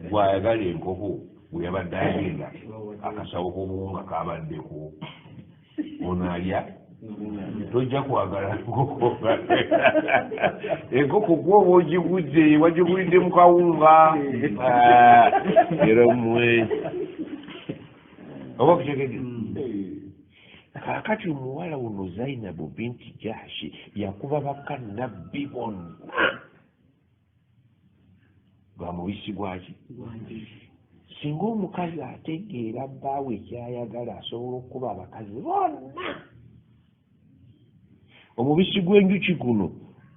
Speaker 1: gwayagala enkoko bwe yabadde agenda akasawo k'obuwunga kabaddeko ono alya tojja kwagala nkoko enkoko gwoba ogigudde wagigulidde mu kawunga era mmwe oba kutegedde kaakati omuwala wuno Zainabu binti Jahshi yakuba bakannabbi bonna lwa mubisi gwaki singa omukazi ategeera bbaawe ekyayagala asobola okuba abakazi bonna omubisi gw'enjuki guno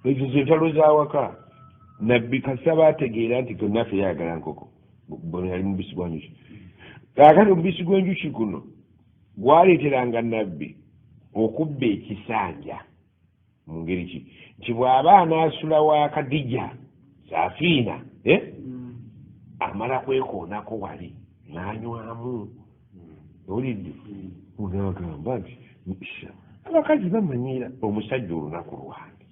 Speaker 1: ezo zentalo zawaka nabbi kasaba ategeera nti gonaffe yayagala nkoko bono yali mubisi gwa njuki kaakati omubisi gw'enjuki guno gwaleeteranga nabbi okubba ekisanja mu ngeri ki nti bw'aba anaasula wa kadija saafiina amala kwekoonako wali n'anywamu olidde unagamba nti abakazi bamanyira omusajja olunaku lwange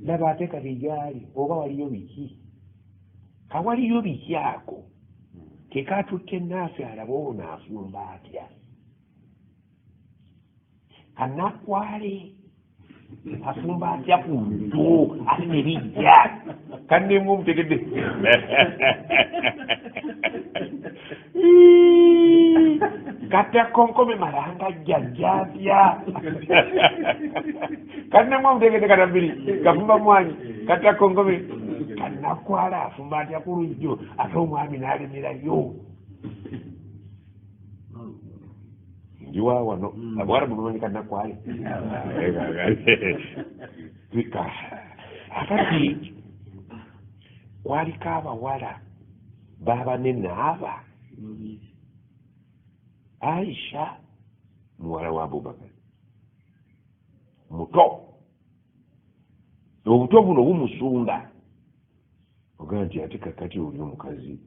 Speaker 1: laba ate kati gyali oba waliyo biki kawaliyo biki ako kekatutte naafe alaba ono afumba atya kanakwale afumba atya ku ntu ate ne bijja kannemu omutegedde katakonkome malanga jjajjatya kannemu omutegedde katambiri kafumba mwanyi katakonkome kanakwala afumba atya ku lujjo ate omwami n'alemerayo njiwa wano abawarabu bamanyi kanakwale akati kwaliko abawala babane naaba Aisha muwala wa Abubakar muto obuto buno bumusunda ogamba nti ate kakati oli omukazi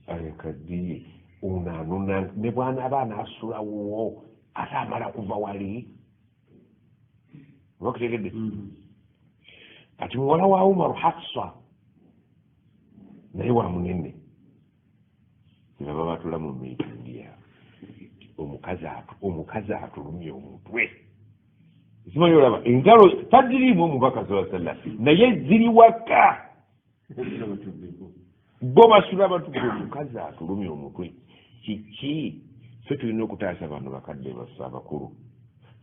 Speaker 1: ayakaddiye unanuna ne bw'anaaba anaasulawo ate amala kuva wali obakutegedde kati muwala wa Umaru Hafsa naye wa munene nebaba batula mu miitindi yaabwe omukazi atulumye omutwe simanyi olaba entalo taziriimu omubaka saa sallam naye ziri waka bo basula batudde omukazi atulumye omutwe kiki ffe tulina okutaasa bano bakadde baffe abakulu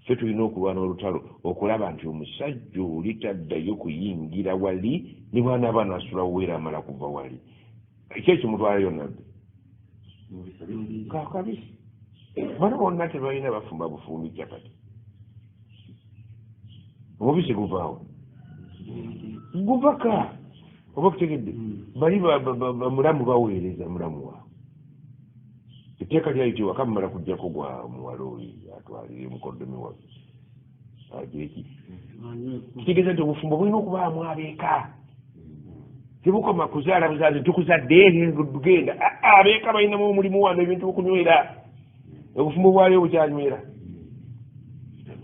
Speaker 1: ffe tulina okulwana olutalo okulaba nti omusajja oli taddayo kuyingira wali ne bwana baana asula weera amala kuva wali ekyekimutwalayo nabbe kakabisi bana bonna tebalina bafumba bufumbi capati omubisi guvaawo guvaka oba kutegedde bali bamulamu baweereza mulamu waabwe etteeka lyayitibwa kamumala kujjako gwa muwala oyo atwalire mukoddomi waffe agireki kitegeeza nti obufumbo bulina okubaamu abeeka tebukoma kuzaala buzaazi tukuzadde genda abeeka balinamu omulimu wano ebintu bukunywera obufumbo bwali obukyanywera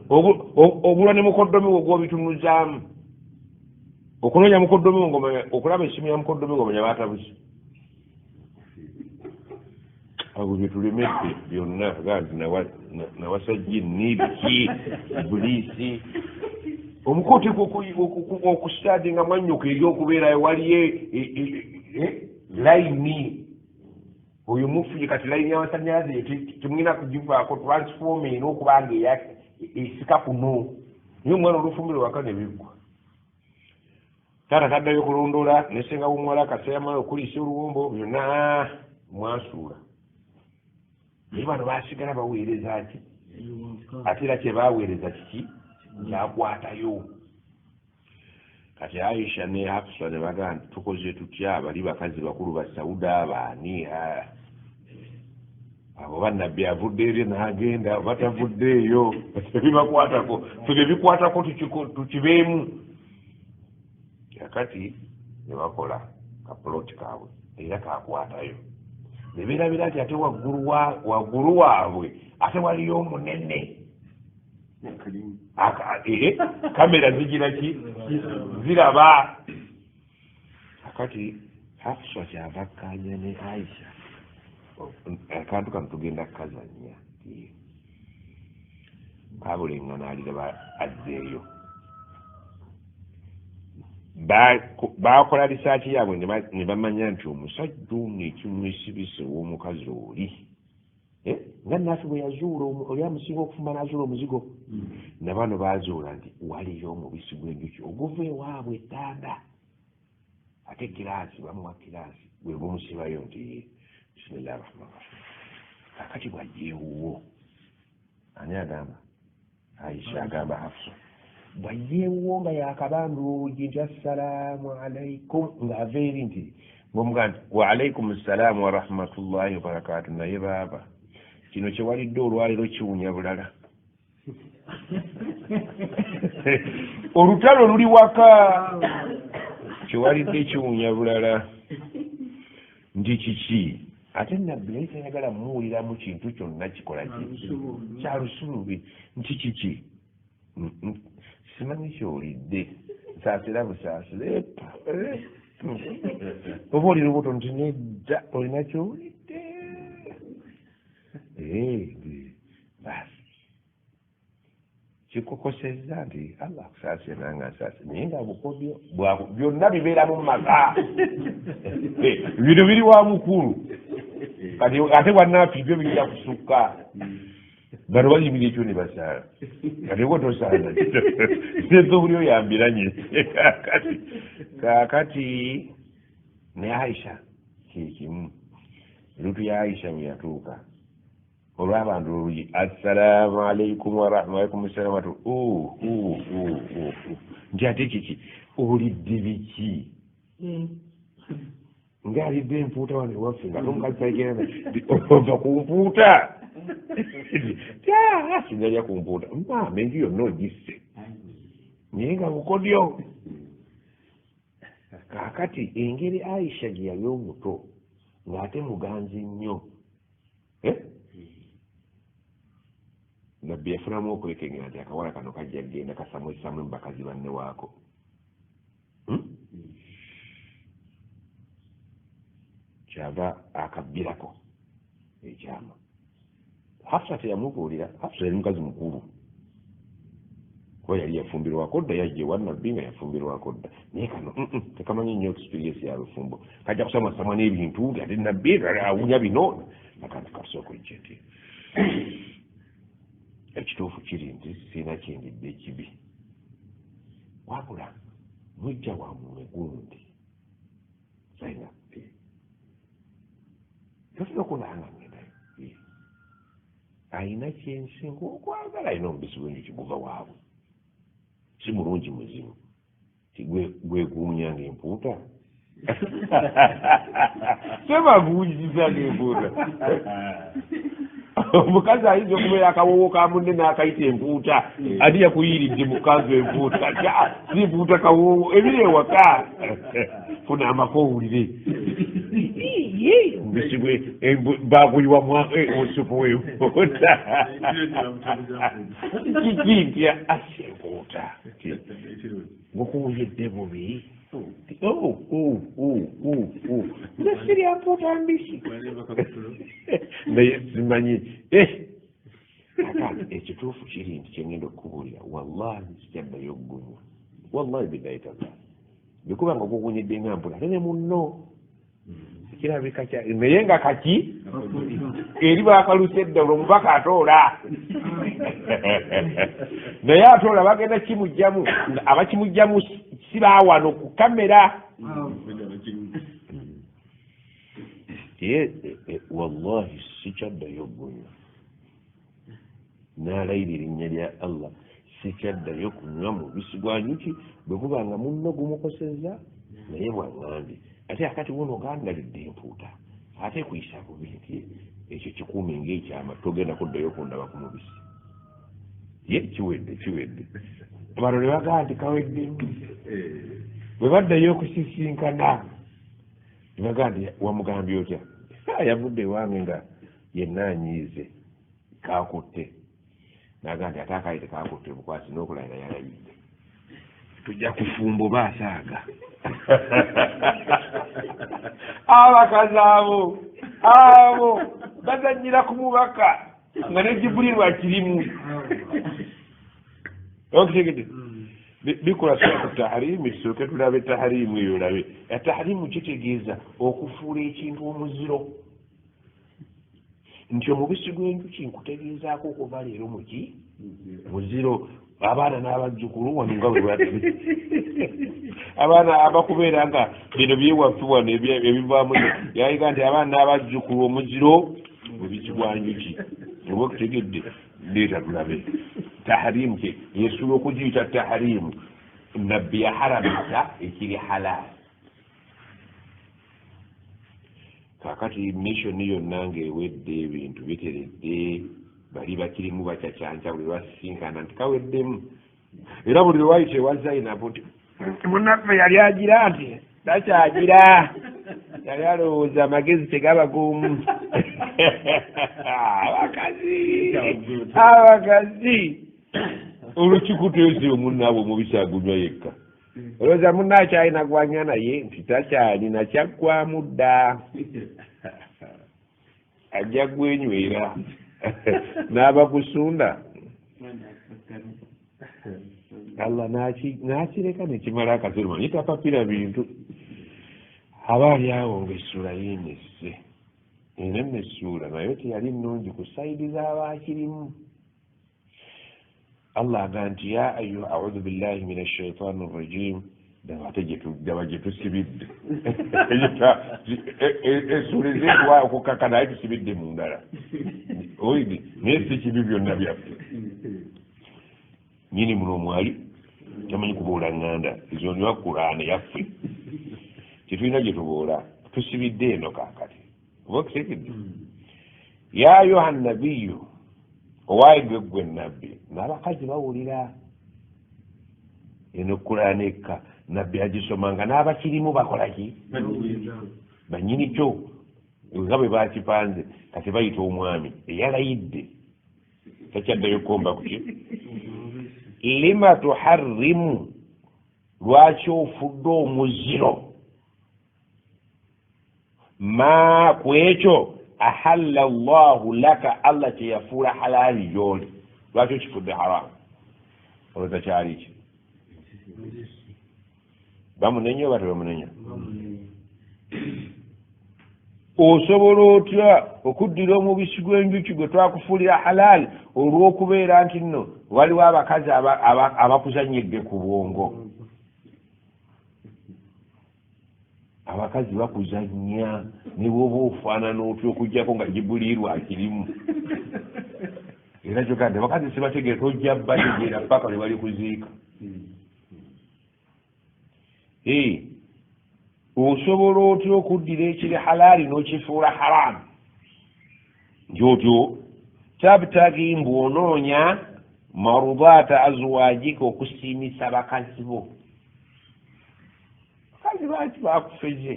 Speaker 1: obulwa ne mukoddomi wo gwobitunuzaamu okunoonya mukoddomi wo ngomanya okulaba essimu ya mukoddomi ngomanya baatabuzi abo byetulemedde byonna ganti nawasajja nibiki buliisi omukooti okusitaadi nga mwannyuka eryokubeerayo waliyo layini oyo mufuye kati layini y'amasanyalaze temulina kugivaako transfoma ina okuba nga esika kuno naye omwana olufumire waka ne biggwa taata taddayo kulondola nesenga w'omuwala kaseyamala okuliisa oluwombo byonna mwasuula naye bano basigala baweereza ki ate era kyebaweereza kiki kyakwatayo kati Aisha ne Hafsa ne bagamba nti tukoze tutya bali bakazi bakulu ba Sauda baani abo bannabbi avudde eri n'agenda batavuddeeyo tebibakwatako ffe bikwatako tukibeemu kakati ne bakola kapuloti kaabwe era kakwatayo ne beerabira nti ate waggulu waabwe ate waliyo omunene kamera zigira ki ziraba kakati Hafsa kyava akkanya ne Aisha akantu kano tugenda kukazanya kabulengana aliraba azzeeyo bakola risaaki yaabwe ne bamanya nti omusajja ono ekimwesibise ow'omukazi oli nga naffe bwe yazuula oli amusinga okufumba n'azuula omuzigo nabano bazuula nti waliyo omubisi gw'enjuki oguva ewaabwe ettanda ate giraasi bamuwa giraasi bwe gumusibayo nti bisimillahi rahmani rahim kakati bwajja ewuwo ani agamba Aisha agamba Hafsa bwayeewo nga yakabamba oluugi nti assalaamu alaikum ng'ava eri nti ng'omugaa nti wa alaikum assalaamu wa rahmatullahi wa barakatu naye baaba kino kyewalidde olwaliro kiwunya bulala olutalo luli waka kyewalidde kiwunya bulala ndi kiki ate nabbi yali tayagala muwuliramu kintu kyonna kikola kyalusuubi nti kiki simanyi kyolidde nsaasira busaasire oba oli lubuto nti nedda olina kyolidde basi kikukosezza nti allah akusaasire nange ansaasire naye nga bukodyo byonna bibeera mu maka bino biri wa mukulu kati ate bwannaafi byo bijja kusukka bano bayimira ekyo ne basaala kati gwe tosaala senze buli oyambiranye kaakati ne Aisha kikimu lutu ya Aisha bwe yatuuka olw'abantu olugi assalaamu alaikum warahmatullahi salaamatu nti ate kiki olidde biki ng'alidde empuuta wano ewaffe nga tomukazisaigera ova ku mpuuta sinalya ku mpuuta maama enju yonna ogisse naye nga bukodyo kaakati engeri Aisha gye yali omuto ng'ate muganzi nnyo nabbi yafunamu okwekengera nti akawala kano kajja kgenda kasamwesamu mubakazi banne waako kyava akabbirako ekyama Hafsa teyamubuulira. Hafsa yali mukazi mukulu kuba yali yafumbirwako dda yajja ewa nabbi nga yafumbirwako dda naye kano tekamanyi nnyo experience ya bufumbo kajja kusamwasamwa n'ebintu nti ate nabbi awunya bino nakanti kasooka ejje nti ekituufu kiri nti siina kyendidde ekibi wabula mujja wammwe gundi saina tofuna okulanga ngenda ayina kyensinga okwagala ayina omubisi gw'enjuki guva waabwe si mulungi muzimu ti gwekuunya ng'empuuta sebaguwunyiriza ng'empuuta omukazi ayinza okubeera akawowo ka munne n'akayita empuuta ati yakuyiridde mukazi empuuta si mpuuta kawowo ebiri ewaka funa amako owulire omubisi gwe baguyiwa osupu w'empuuta kiki ntya asi empuuta gukuwuyidde bubi nasirya mpuuta mbisi naye simanyi ekituufu kiri nti kyengenda okukubuulira wallahi sikyaddayo okugunywa wallahi billahi taala bikuba nga ogugunyidde nga mpula ate ne munno kirabika naye nga kaki eri bakaluse edda olwomubaka atoola naye atoola bagenda kimugjamu abakimugjamu si baawano ku kamera wallahi sikyaddayo okugunywa n'alayira erinnya lya allah sikyaddayo kunywa mubisi gwa njuki bwe guba nga munno gumukosezza naye bwangambye ate akati buno ogandalidde empuuta ate kuyisa bubi nti ekyo kikuumi ng'ekyama togenda kuddayo kundaba ku mubisi ye kiwedde bano ne bagaa nti kawedde bwe baddayo okusisinkana ne bagaa nti wamugambye otya yavudde ewange nga yennaanyiize kakutte nagaa nti ate akayi tekakutte bukwasi n'okulayira yalayidde tujja kufumba baasaaga abakazi abo bazanyira ku mubaka nga ne jibulirwa kirimu okitegedde bikola sooka taharimu tusooke tulabe taharimu eyo olabe taharimu kitegeeza okufuula ekintu omuziro nti omubisi gw'enjuki nkutegeezaako okuva leero muki muziro abaana n'abazzukulu wano nga bwe bati abaana abakubeera nga bino byewaffe wano ebivaamu yayiga nti abaana n'abazzukulu omuziro mubisi gwa njuki oba okutegedde leeta tulabe tahrim ke yesu okugiyita tahrim nabbi yaharamisa ekiri halal kakati nation yonna ng'ewedde ebintu biteredde bali bakirimu bacacanca buli lwasinkana nti kaweddemu era buli lwayita ewazainabu nti munaffe yali agira nti takyagira yali alowooza amagezi tegabagumu abakazi olukikuteezi omunnaabwe omubisagunywa yekka olowooza munnaakyalina gwanya naye nti takyalina kyaggwamu dda ajja gwenywera n'aba kusunda Allah n'akireka nekimala akaseera manyi tapapira bintu aba ali awo ng'essula yeenesse era nessuula naye teyali nnungi ku sayidi z'abaakirimu Allah aga nti ya ayuha audhu billahi min ashaitani rrajim daba gye tusibidde essuula ezekuwaayo okukaka naye tusibidde mu ndala oyidi naye si kibi byonna byaffe nyini muno mwali tamanyi kuboola ŋŋanda ezo niwa kuraana yaffe tetulina gye tuboola tusibidde eno kaakati oba okusekidde ya ayuha nabiyu owaayigwe ggwe nabbi n'abakazi bawulira eno kuraana ekka nabbi agisomanga n'abakirimu bakolaki banyini kyo nga bwe bakipanze kati bayita omwami eyalayidde takyaddayo komba kuki lima tuharrimu lwaki ofudde omuziro ma ku ekyo ahalla llahu laka allah kyeyafuula halaali gyoli lwaki okifudde haramu olowooza kyali ki bamunenya oba tebamunenya osobola otya okuddira omubisi gw'enjuki gwe twakufuulira halaali olw'okubeera nti nno waliwo abakazi abakuzanyedde ku bwongo abakazi bakuzanya ne bwoba ofaanana otya okugjako nga gibuliirwa akirimu era kyokadde abakazi sibategeera tojja bategeera paka ne bali kuziika osobola otya okuddira ekiri halaali n'okifuula haramu ntyotyo tabtagi mbwonoonya marudaata azwajika okusiimisa bakazi bo bakazi baki bakufeze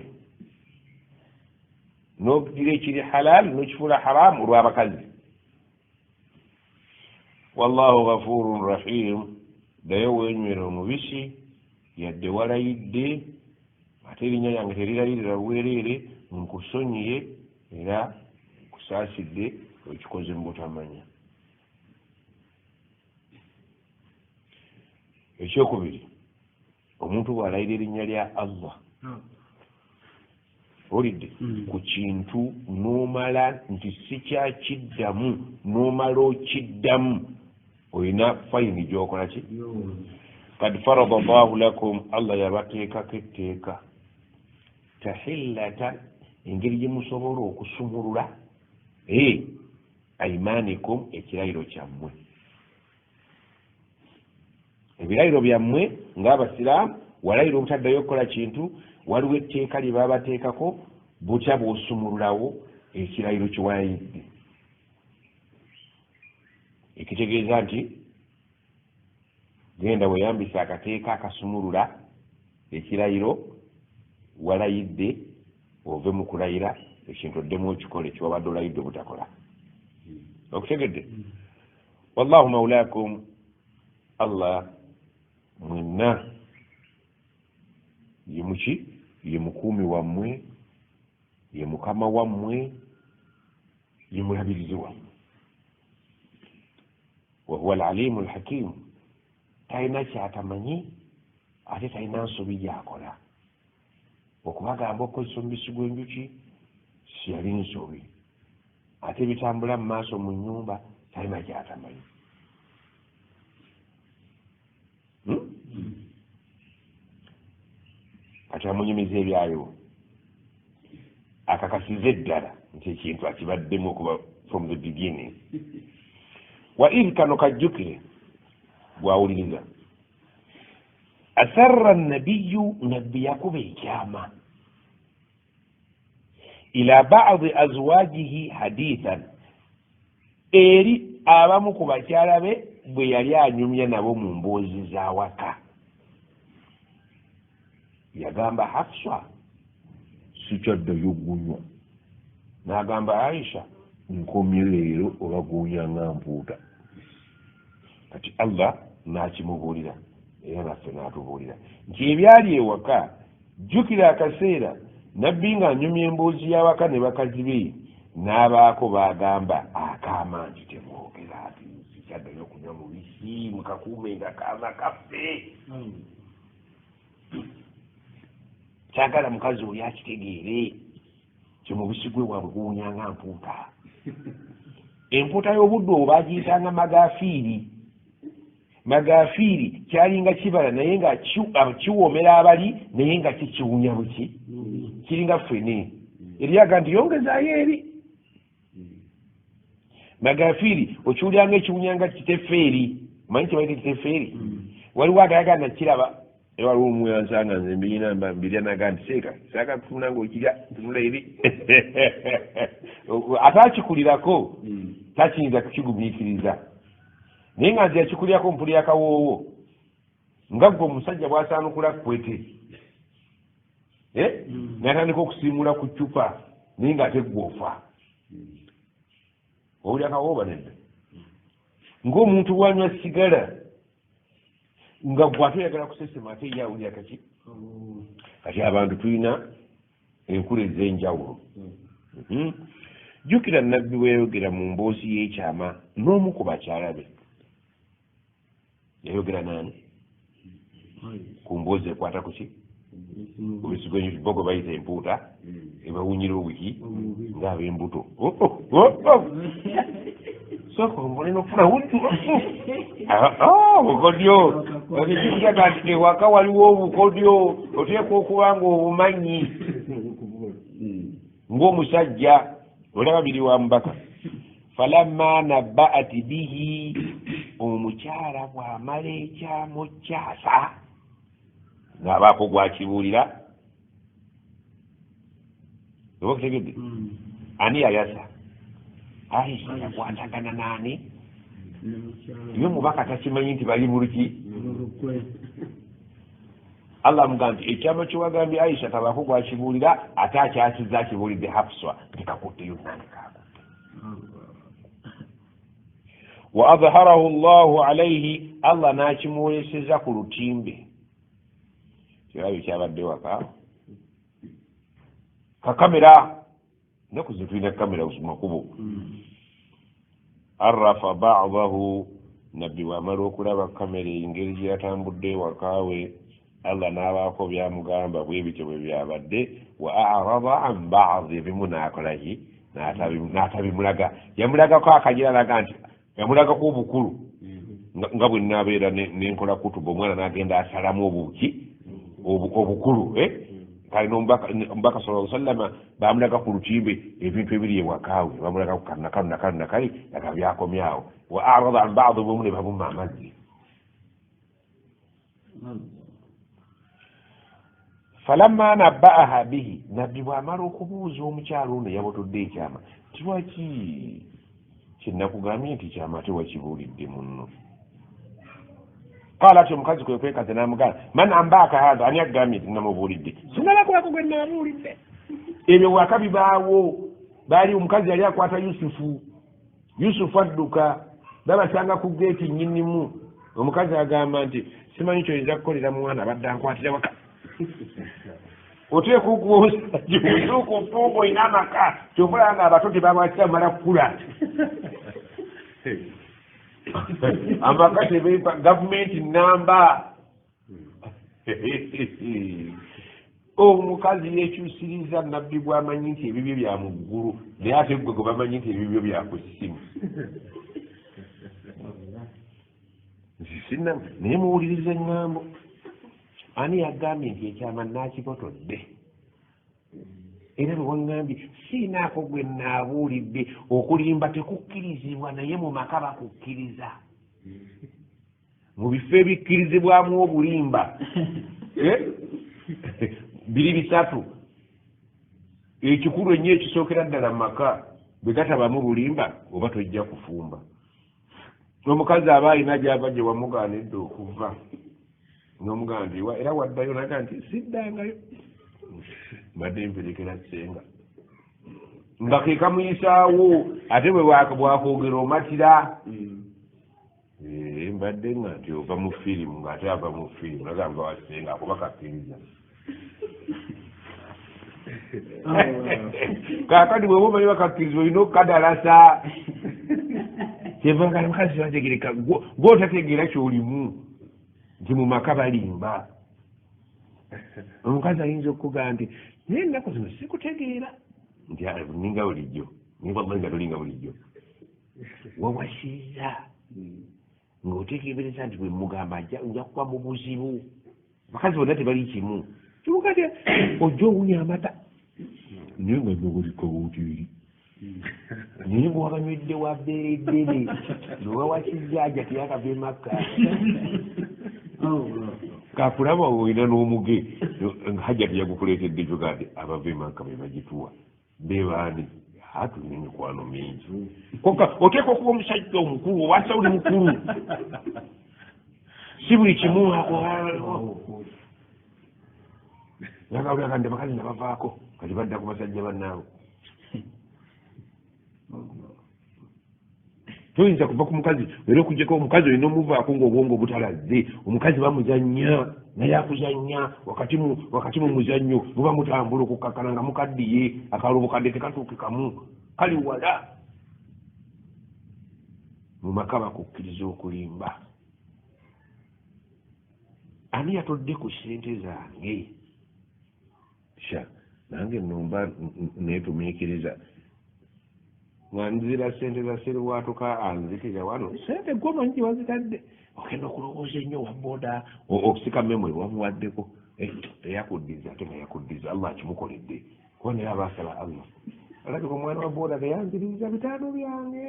Speaker 1: n'okuddira ekiri halaali n'okifuula haramu olw'abakazi wallahu ghafurun rahim dayo wenywera omubisi yadde walayidde ate erinnya lyange terilayirira bwereere nkusonyiye era kusaasidde okikoze mu butamanya ekyokubiri omuntu bw'alayira erinnya lya allah olidde ku kintu n'omala nti si kyakiddamu n'omala okiddamu olina fayini gy'okola ki kad farada allahu lakum allah yabateekako etteeka tahillata engeri gye musobola okusumulula aimanikum ekirayiro kyammwe ebirayiro byammwe ng'abasiraamu walayira obutaddayo okukola kintu waliwo etteeka lye babateekako butya bw'osumululawo ekirayiro kye walayidde ekitegeeza nti genda weyambisa akateeka akasumulula ekirayiro walayidde ove mu kulayira ekintu oddemu okikola ekiwabadde olayidde obutakola okutegedde wallahu maulakum allah mwenna ye muki ye mukuumi wammwe ye mukama wammwe ye mulabirizi wammwe wahuwa alalimu alhakimu talina kyatamanyi ate talina nsobi gyakola okubagamba okukozesa omubisi gw'enjuki siyali nsobi ate bitambula mu maaso mu nnyumba talina kyatamanyi kati amunyumiza ebyayo akakasiza eddala nti ekintu akibaddemu okuba from the beginning wa idh kano kajjukire bwawuliriza asarra nabiyu nabbi yakuba ekyama ila ba'di azwajihi hadithan eri abamu ku bakyala be bwe yali anyumya nabo mu mboozi za waka yagamba Hafsa sikyaddayo gunywa n'agamba Aisha nkomye leero obagunya nga mpuuta kati Allah n'akimubuulira era naffe n'atubuulira nti ebyali ewaka jjukira akaseera nabbi ng'anyumya emboozi y'awaka ne bakazi be n'abaako baagamba akaama nti temwogera ati sikyaddayo kunywa mubisi mukakuumenga kaama kaffe kyagala mukazi oyo akitegeere kimubisi gwe wabwe guwunyanga mpuuta empuuta y'obudde obwo baagiyitanga magafiiri kyalinga kibala naye nga kiwomera abali naye nga kikiwunya buki kiringa ffene eryaga nti yongezaayo eri magafiiri okiwulyanga ekiwunyanga kitefeeri manyi kibaite kitefeeri waliwo agayaga nakiraba waliwo omweyansanga nze mbirina mbirya naga nti seeka saaka kufuna ngaokirya tunula eri ate akikulirako takiyinza kukigumiikiriza naye nga nze yakikulyako mpuli yakawoowo nga gwe omusajja bwasaanukula kukwete natandika okusiimula ku ccupa naye nga ate gwofa owuli akawooba nedda ng'omuntu bwanywa sigala nga bw'ate oyagala kusesema ate ye awulira kaki kati abantu tulina enkula ez'enjawulo jjukira nabbi weeyogera mu mboozi y'ekyama n'omu ku bakyala be yayogera naani ku mboozi ekwata kuki obisigo bogo bayita empuuta ebawunyira obwiki ng'ab'embuto soko mbone nokufuna wuddu obukodyo okikijaga nti ewaka waliwo obukodyo oteeka okuba nga obumanyi ng'omusajja olaba biri wa mubaka falamma nabba'at bihi omukyala bw'amala ekyamo kyasa ng'abaako gwakibuulira oba okutegedde ani yayasa Aisha yakwatagana naani iwe mubaka takimanyi nti bali muluki Allah amugamba nti ekyama kyewagambye Aisha tabaako gwakibuulira ate akyasiza akibuulidde Hafsa tekakutteyo naani kakutte wa adhharahu Allahu alayhi Allah n'akimuwoleseza ku lutimbe kirabye kyabadde waka kakamera naku zitulina kamera makubo arafa ba'dahu nabbi wamala okulaba kamera engeri gye yatambudde wakaawe Allah n'abaako byamugamba bwe bityo bwe byabadde wa a'rada an ba'd ebimu n'akolaki n'atabimulaga yamulagako akagira alaga nti yamulagako obukulu nga bwe naabeera nenkola kutuba omwana n'agenda asalamu obukulu kale n'omubaka sallallahu alaihi wasallam bamulaga ku lutimbe ebintu ebiri ewakaawe bamulaga ku kano nakali nga byakomyawo wa a'rada an ba'd obumu ne babuma amazzi falamma nabba'aha bihi nabbi bw'amala okubuuza omukyalo ono yabotodde ekyama tiwaki kyenakugambye nti kyama tewakibuulidde munno qala ati omukazi kwe kwekaze n'amugamba man ambaaka hadha ani agambye nti namubuulidde sinalakulako gwe naabuulidde ebyo waka bibaawo baali omukazi yali akwata yusufu adduka babasanga ku geeti nnyinimu omukazi agamba nti simanyi kyoyinza kukolera mwana abadde ankwatira waka oteeka okuwuzuuka ofuuga olina amaka kyofulanga nga abato tebabakira mala kukula amaka tebeepa gavumenti namba omukazi yekyusiriza nabbi bwamanyi nti ebibyo bya mu ggulu naye ate gwe gwe bamanyi nti ebibyo bya ku ssimu naye muwuliriza eŋŋambo ani yagambye nti ekyama naakibotodde era bwe waŋŋambye siinaako gwe naabuulidde okulimba tekukkirizibwa naye mu maka bakukkiriza mu bifo ebikkirizibwamu obulimba biri bisatu ekikulu ennyo ekisookera ddala mu maka bwe gatabamu bulimba oba tojja kufumba omukazi aba alina gyava gye wamugaanidde okuva n'omugamba nti era waddayo naga nti siddangayo mbadde mperekera ssenga nga ke kamuyisaawo ate bwe bwakoogera omatira mbadde nga nti ova mu firimu ng'ate ava mu firimu nagamba wasenga akuba kakkiriza kaakati bwe bomanyi bakakkiriza olina okukadalasa kyevanga mukazi bategereka gw'otategeera ky'olimu nti mu maka balimba omukazi ayinza okuga nti naye ennaku zino sikutegeera nti ninga bulijjo nga tolinga bulijjo wawasiza ng'otegeereza nti bwe mugamba nja kuba mu buzibu bakazi bonna tebali kimu kibukati ojja owunya amata naye nga nobuliko buutiri naye bwabanywedde wabbeereddene nowawasiza aja teyakava emakka kakulaba olina n'omuge hajja teyagukuleetedde kyogati abava emakka be bagituwa bebaani tulina emikwano mingi oteeka okuba omusajja omukulu owasa oli mukulu si buli kimu yagawulagande bakazi nabavaako kati badda ku basajja bannaabo toyinza kuva ku mukazi era okujjako omukazi olina omuvaako ngaobwongo butalazze omukazi bamuzannya naye akuzannya wakati mu muzannyo muba mutambula okukakkana nga mukaddiye akalala obukadde tekatuuke kamu kali wala mu maka bakukkiriza okulimba ani yatodde ku ssente zange nange nomba neetumiikiriza nga nzira ssente za seriwatuka anzitira wano sente gomanyi gye wazitadde ogenda okulowooza ennyo wabooda okusika memory wamuwaddeko teyakuddiza ate nga yakuddiza allah akimukoledde kuba naye aba asala allah alabika omwana wa booda teyanziririza bitaano byange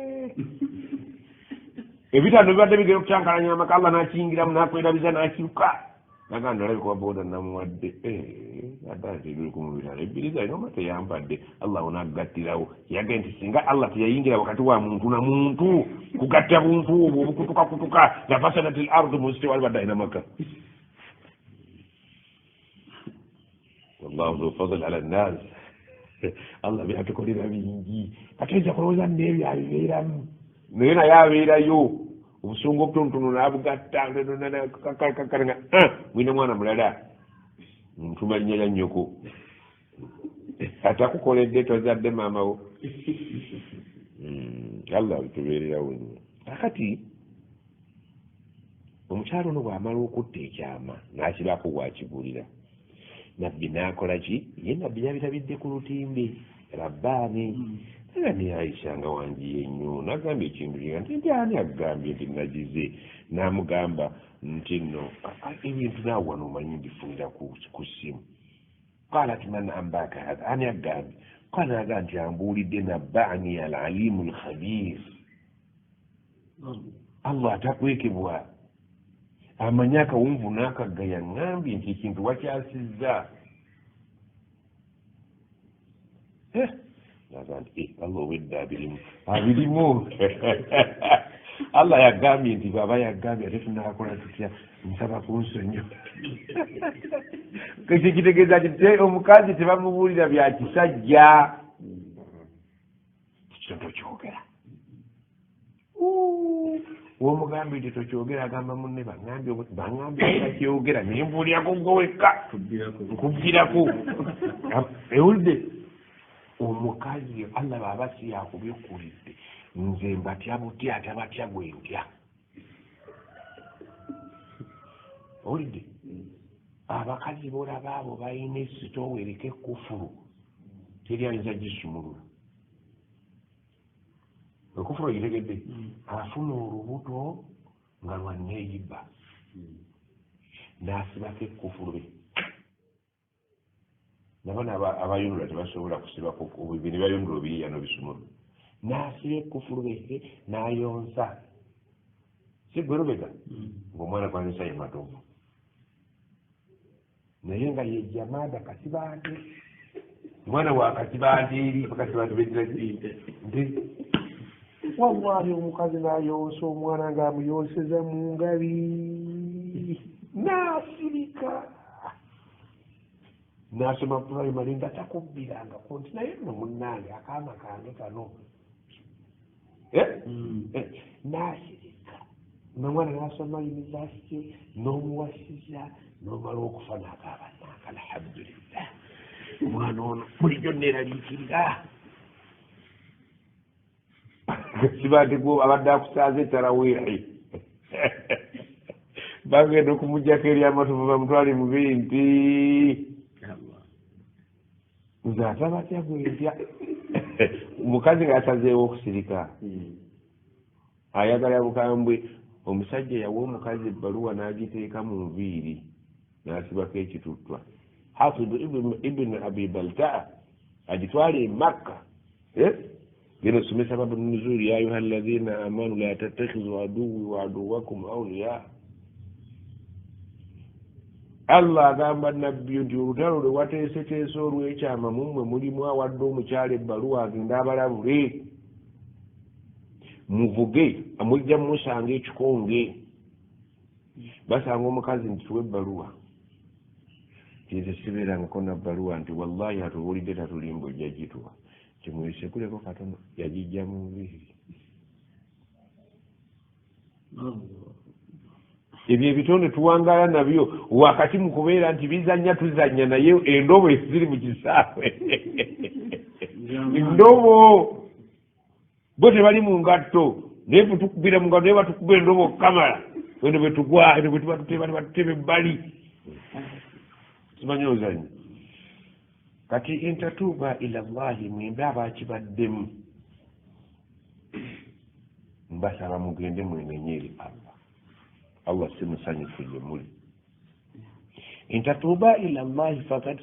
Speaker 1: ebitaano bibadde bigera okukyankalanya amaka allah n'akiyingiramu n'akwerabiza n'akiruka naganda olabika wa booda namuwadde addaatebiri ku mubitaano ebbiriza alina oma teyampadde allah onagattirawo yagee nti singa allah teyayingira wakati wa muntu na muntu kugatta buntu obwo obukutukakutuka lafasadat l ardu musite wali badde alina maka wallahu zu fadl ala nnas allah byatukolera bingi katoyinza kulowooza neebyo abibeeramu naye naye abeerayo obusungu obutonotono nabugatta nga mwina mwana mulala ntuma linnya lya nnyoko atakukoledde tozadde maamawo allah bitubeererawo nnyo akati omukyalo ono bw'amala okutta ekyama n'akirako bw'akigulira nabbi n'akola ki ye nabbi yabirabidde ku lutimbe rabbaani era ne Aisha nga wangiye nnyo n'agamba ekintu kiga nti ani agambye nti nagize n'amugamba nti nno ebintu naawe wano omanyi mbifunira ku ssimu qalat man ambaka hatha ani agambye qala aga nti ambuulidde nabbaani al alimu al khabir allah atakwekebwa amanyi akawunvu n'akagga yaŋŋambye nti ekintu wakyasizza naga nti allah obwedda abirimu allah yagambye nti baba yagambye ate tunakola tutya nsaba kunsonyiwa ekyo kitegeeza nti omukazi tebamubuulira bya kisajja kino tokyogera womugambye nti tokyogera agamba munne baŋambye takyogera naye mbuulyako gwe wekka nkubbirako ewulidde omukazi allah baba si yakubikkulidde nze mbatya butya atabatya gwe ntya owulidde abakazi bolaba abo balina esitoowa eriko ekkufulu teri ayinza gisumulula ekkufulu ogitegedde afuna olubuto nga lwanneeyibba n'asibako ekkufulu be nabana abayondola tebasobola kusibako bino bayondola obiyiyano bisumulu n'asiba ekkufulu be n'ayonsa
Speaker 3: si gwe lubega ng'omwana gwanisa ye matovu naye nga ye jamaada kasibante mwana wa kasibante eri bakasibante nti wallahi omukazi n'ayonsa omwana ng'amuyonseza mu ngabi n'asirika n'asoma primary nga takubbirangako nti naye nno munnange akaama kange kano n'asirika nomwana n'asoma university n'omuwasiza n'omala okufa n'akaabanaaka alhamdulillah omwana ono bulijjo neeraliikirira sibadde gwo abadde akusaaza etarawiihi bagenda okumugjako eri amatovu bamutwale mu binti nze asaba atya gwentya omukazi ng'asazeewo okusirika ayagala bukambwe omusajja yawa omukazi ebbaluwa n'agiteeka mu nviiri n'asibako ekituttwa hafidu ibn abi baltaa agitwale e makka geno some sababu nuzuri ya ayuha alladhina amanu la tattakhidhu aduwwi wa aduwwakum awliya Allah agamba nabbi nti olutalo lwe wateeseteese olw'ekyama mummwe mulimu awadde omukyala ebbaluwa agenda abalabule muvuge amujja mumusanga ekikonge basanga omukazi nti tuwe ebbaluwa nti sibeerangako na bbaluwa nti wallahi atubuulidde tatulimba ojja gituwa kimwesekuleko katono yagijja mu nviiri ebyo ebitonde tuwangaala nabyo wakati mu kubeera nti bizannya tuzannya naye endobo eziri mu kisaawe endobo bo tebali mu ngatto naye tukubira mu ngatto naye batukuba endobo kamala eno bwetugwa eno bwetubatuteeba ebbali simanyi ozannya kati intatuuba ila llahi mwembe abakibaddemu mbasaba mugende mwenenye eri Allah si musanyufu gye muli intatuuba ila llahi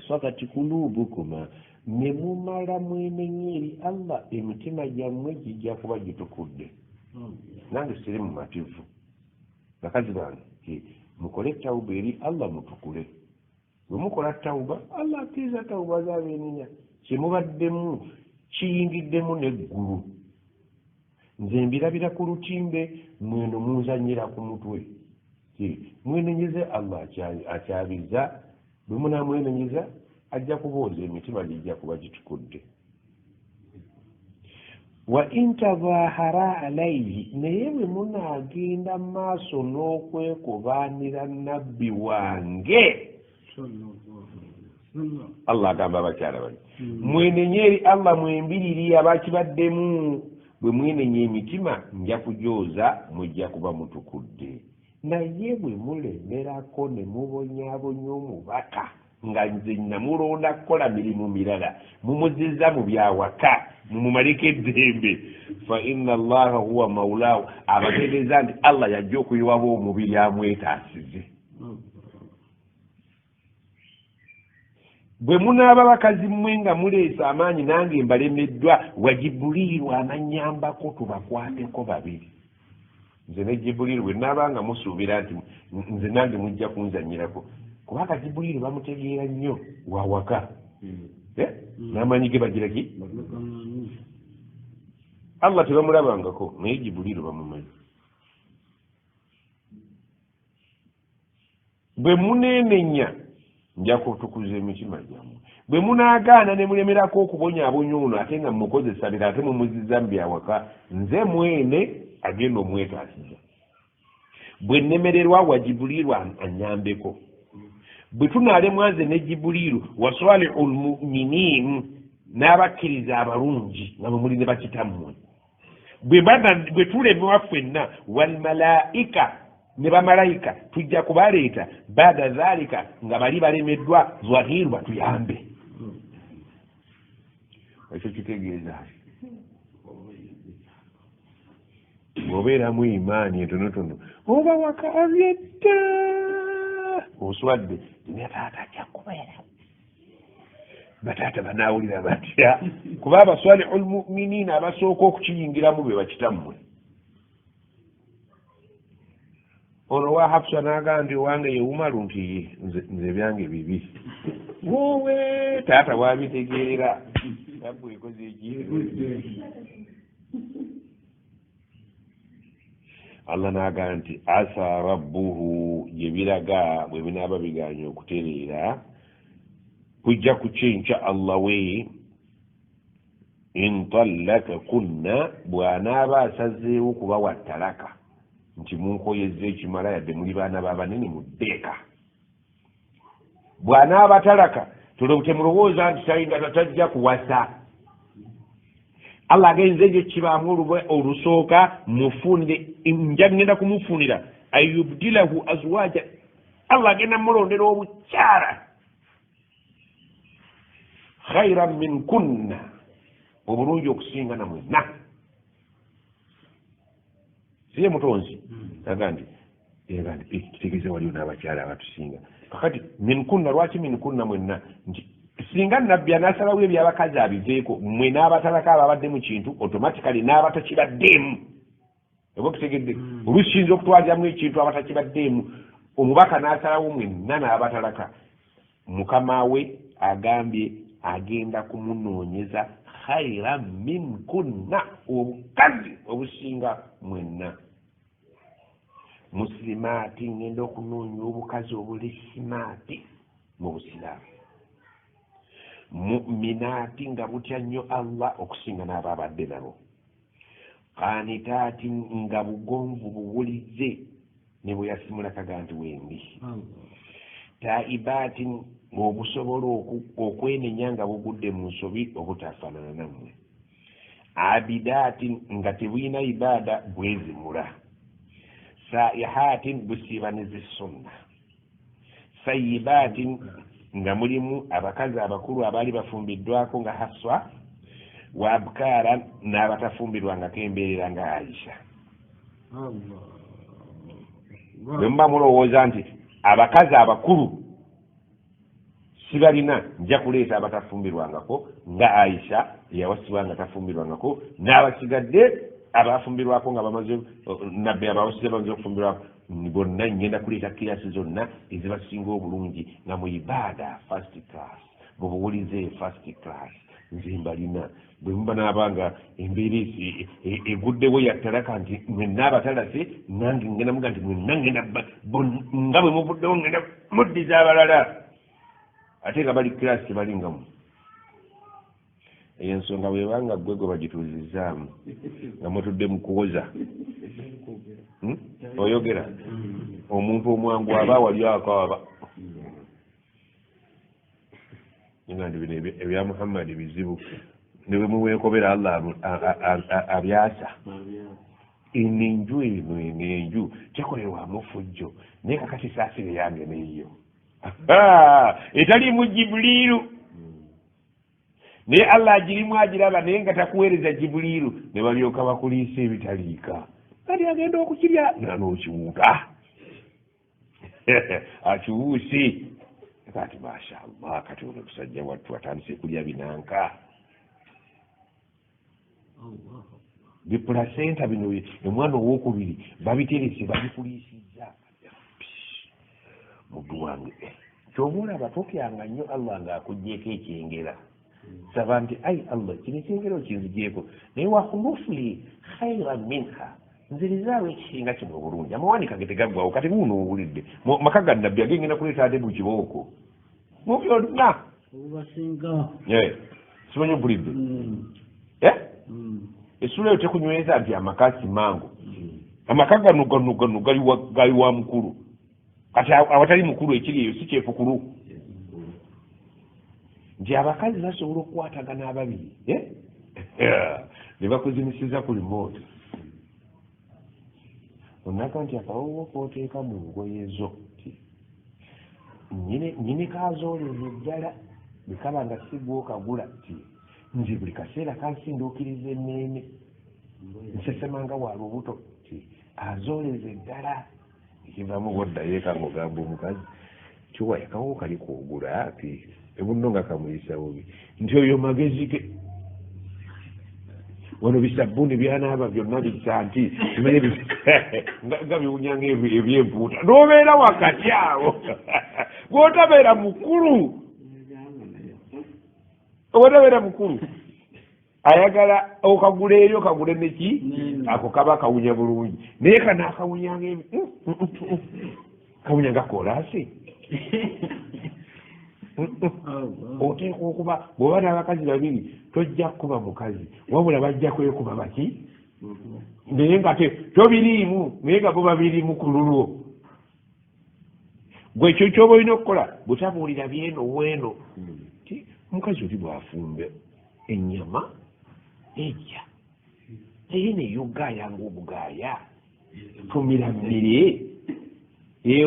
Speaker 3: fakati kulubukuma ne mumala mwenenye eri Allah emitima gyammwe gijja kuba gitukudde nange siri mumativu bakazi bange mukole tawuba eri Allah mutukule bwe mukola tawuba Allah akkiriza tawuba z'abeenenya kyemubaddemu kiyingiddemu n'eggulu nze mbirabira ku lutimbe mweno munzanyira ku mutwe mwenenyeze Allah akyabiza bwe munamwenenyeza ajja kubooza emitima gijja kuba gitukudde wa intazahara alayhi naye bwe munaagenda maaso n'okwekobaanira nabbi wange Allah agamba abakyala bali mwenenye eri Allah mwembiriri abakibaddemu bwe mwenenya emitima nja kujooza mujja kuba mutukudde naye bwe mulemerako ne mubonyaabonya omubaka nga nze namulonda kukola mirimu mirala mumuzizza mu byawaka mumumaleko eddembe fa inna allaha huwa maulaahu abategeeza nti Allah yajja okuyiwaba omubiri amwetaasize bwe munaaba bakazi mmwe nga muleesa amaanyi nange mbalemeddwa wajibuliirwa amanyambako tubakwateko babiri nze ne jibuliiru bwe naabanga musuubira nti nze nange mujja kunzanyirako kubanga jibuliiru bamutegeera nnyo wawaka n'amaanyi ge bagira ki Allah tebamulabangako naye jibuliiru bamumanyi bwe muneenenya nja kutukuza emitima gyammwe bwe munaagaana ne mulemerako okubonyaabonya ono ate nga mumukozesalira ate mumuzizza mu byawaka nze mwene agenda omwetaasiza bwe nnemererwa wa jibuliiru anyambeko bwe tunaalemwa nze ne jibuliiru wa salihu lmuminiin n'abakkiriza abalungi nga mwe muli ne bakitammwe bwe tulemewa ffenna walmalaika ne bamalayika tujja kubaleeta baada dhalika nga bali balemeddwa zwahiru batuyambe ekyo kitegeeza bw'obeeramu imaani entonotono oba wakaabye dda oswadde ne taata ajja kubeera bataata banaawulira batya kuba abasalihu lmuminiina abasooka okukiyingiramu be bakitammwe ono wa Hafsa n'agamba owange ye Umaru nti nze byange bibi wowe taata wabitegeera nabwe ekoze ekiru Allah n'agamba nti asa rabbuhu ye biraga bwe binaaba biganye okutereera kujja kucenca Allah we in tallaka kunna bw'anaaba asazeewo kubawa talaka nti munkoyezza ekimala yadde muli baana b'abanene mu ddeeka bw'anaaba talaka temulowooza nti tayinga tajja kuwasa Allah agenze ekyo kibaamu olusooka mufunire nja ngenda kumufunira ayubdilahu azwaja Allah agenda mulondera obukyala khairan min kunna obulungi okusinga na mwenna siye mutonzi agandi kitegeeza waliwo n'abakyala abatusinga kakati min kunna lwaki min kunna mwenna nti singa nabbi anaasalawo ebyabakazi abiveeko mwe n'abatalaka ababadde mu kintu automatically n'abatakibaddeemu oba okutegedde olusinza okutwaliramu ekintu abatakibaddeemu omubaka n'asalawo mwenna n'abatalaka mukama we agambye agenda kumunoonyeza khaira min kunna obukazi obusinga mwenna muslimaati ngenda okunoonya obukazi obuli simaati mu busiraamu mu'minaati nga butya nnyo Allah okusinga n'abo abadde nabo qaanitaati nga bugonvu buwulize ne bwe yasimula kaganti wendi taibaati ng'obusobola okwenenya nga bugudde mu nsobi obutafaanana nammwe abidaati nga tebulina ibaada bwezimula saihaati busiibaniza sunna sayibaati nga mulimu abakazi abakulu abaali bafumbiddwako nga Hafsa wa abkaara n'abatafumbirwangako embeerera nga Aisha bwe muba mulowooza nti abakazi abakulu sibalina nja kuleeta abatafumbirwangako nga Aisha eyawasibwa nga tafumbirwangako n'abasigadde abafumbirwako nga bamaze nabbi abawasize bamaze okufumbirwako bonna ngenda kuleeta kirasi zonna ezibasinga obulungi nga mu ibaada first class bubuwulize first class nze mbalina bwe muba n'abanga embeera eguddewo yattalaka nti mwenna abatalase nange ngenda muga nti mwenna ngenda nga bwe muvuddewo ngenda muddiza abalala ate nga bali kirasi tebalingamu eyo ensonga bwebanga ggwe gwe bagituuzizzaamu nga mutudde mu kuwoza oyogera omuntu omwangu aba wali akaaba nga nti bino ebya Muhammad bizibu ne bwe muweekobera Allah abyasa enenju eno enenju kyakolerwamu fujjo naye kakati saasire yange neyo etali mu Jibuliiru naye Allah agirimu agiraba naye nga takuweereza Jibuliiru ne balyoka bakuliisa ebitaliika kati agenda okukirya n'okiwuuta akiwuuse kati mashallah kati ono musajja wattu atandise kulya binanka bipulasenta bino omwana owokubiri babiterese babikuliisizza muddu wange kyomulaba totyanga nnyo Allah ng'akuggyeko ekyengera saba nti ai Allah kino ekyengera okinzigyeko naye wakhulufuli khaira minha nzirizaawo ekisinga kino obulungi amawanika ge tegaggwawo kati buuno owulidde maka ga nabbi agengenda kuleeta ate mu kibooko mu byonna simanyi mpulidde essula eyo tekunyweza nti amaka simango amaka gano gali wa mukulu kati awatali mukulu ekiri eyo si kyefukulu nti abakazi basobola okukwatagana ababiri ne bakuzimisiza ku remote onaga nti akawowo kooteeka mu ngoye zo nyine kazooleza eddala bwekaba nga sigwokagula ti nze buli kaseera kansinduukiriza emmeeme nsesemanga wa lubuto ti azooleza eddala ekivaamu bwoddayo eka ng'ogamba omukazi kiwaye akawowo kali kwogula ti ebunno nga kamuyisa bubi nti oyo magezi ge wano bisabbuuni byanaaba byonna bisa nti tumenye nga biwunyanga ebyempuuta n'obeera wakati awo bw'otabeera mukulu ayagala okagula eri okagule neki ako kaba akawunya bulungi naye kana akawunyanga kawunya nga kolasi oteekwa okuba bw'oba n'abakazi babiri tojja kuba mukazi wabula bajja kwekuba baki naye nga tobiriimu naye nga bo babiriimu ku lulwo gwe ekyo kyoba olina okukola butabuulira byeno weeno ti omukazi oli bw'afumbe ennyama ejja naye neyogaaya ng'obugaaya tumiramire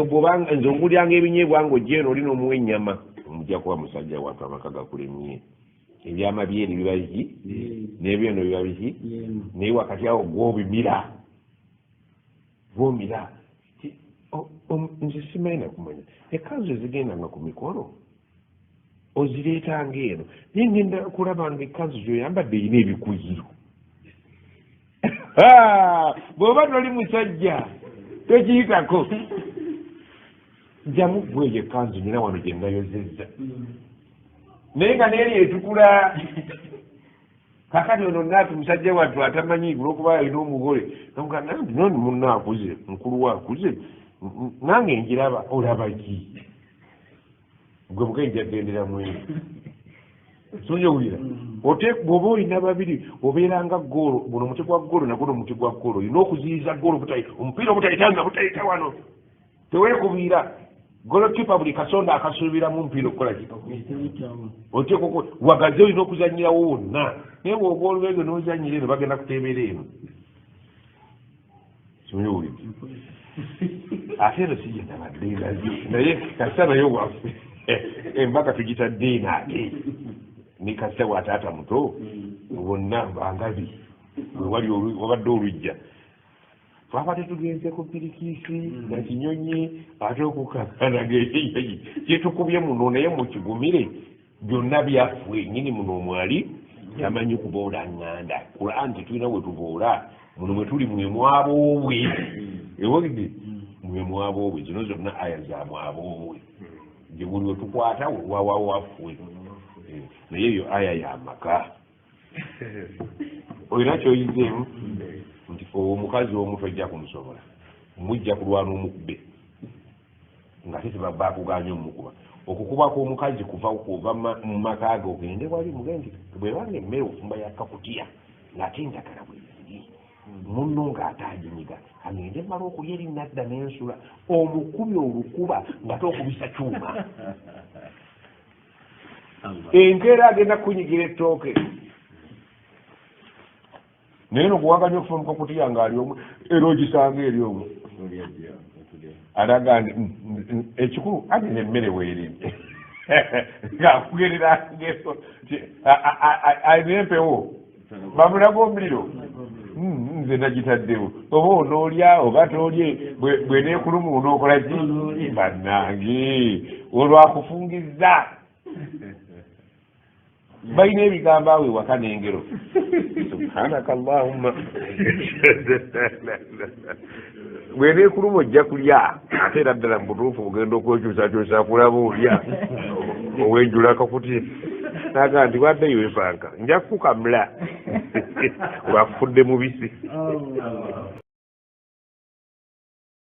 Speaker 3: bwobanga nze ongulyanga ebinyeebwa nga ojja eno olina omuwa ennyama omujja kuba musajja watu amaka gakulemye ebyama byeri biba biki n'ebyeno biba biki naye wakati awo gw'omira nze simanyi nakumanya ekanzu ezigendanga ku mikolo ozireetanga eno naye ngenda kulaba nga ekanzu gyoyambadde erina ebikuyiro bw'oba toli musajja tokiyitako jamu gweyo ekanzu nina wano gye ndayozezza naye nga neeri etukula kakati ono naati musajja wattu atamanyi olwokuba alina omugole namugamba noni munna akuze mukulu wa akuze nange njiraba olaba ki gwe mugenja gendera mwene sonyowulira bw'oba olina babiri obeeranga goolo guno omuti gwa goolo naguno omuti gwa goolo olina okuziyiza goolo omupiira obutayitanga butayita wano teweekubiira golokipa buli kasonda akasuubiramu omupiira okukola ki oteekwa wagaze olina okuzanyirawo wonna naye bw'oba olwego n'ozanyira eno bagenda kuteebera eno sonyowulira ate eno sigenda baddeerazi naye kasa naye waffe embaga tugitadde eno ate ne kasa wa taata muto bonna bangabi wewali wabadde olujja twaba tetugenze ku pirikiisi na kinyonyi ate okukakanaga ekinyonyi kyetukubye muno naye mukigumire byonna byaffe nyini muno omwali yamanyi kuboola nganda kulanti tulina we tuboola muno mwe tuli mwemwaboobwe ewogidde mwemwaboobwe zino zonna aya za mwaboobwe gye buli we tukwata wawaffe naye eyo aya yamaka olina kyoyizeemu nti omukazi omu tojja kumusobola mujja kulwana omukube nga bakuganya omukuba okukubako omukazi kuva mu maka ge ogende wali mugendi bwebanga emmere ofumba yakakutya ng'ate endagala bweziri munno ng'ataaginyiga agende mala okulya erinadda n'ensula omukubi olukuba nga tookubisa kyuma enkeera agenda kunyigira ettooke naye nokuwakanya okufa mukakutiya ngaali omu era ogisanga eri omu alaga nti ekikulu ati nemmere weerimye ngaakugerera ngeso alina empewo bamulaga omuliro nze nagitaddewo oba onoolya oba toolye bweneekuluma onookola ki bannange olwakufungizza balina ebigambo awo ewaka n'engero subhanaka allahumma bweneekuluma ojja kulya ate era ddala mu butuufu ogenda okwekyusakyusa kulaba olya owenjula akakuti naga nti waddeyo efanka nja kukamula lwakufudde mubisi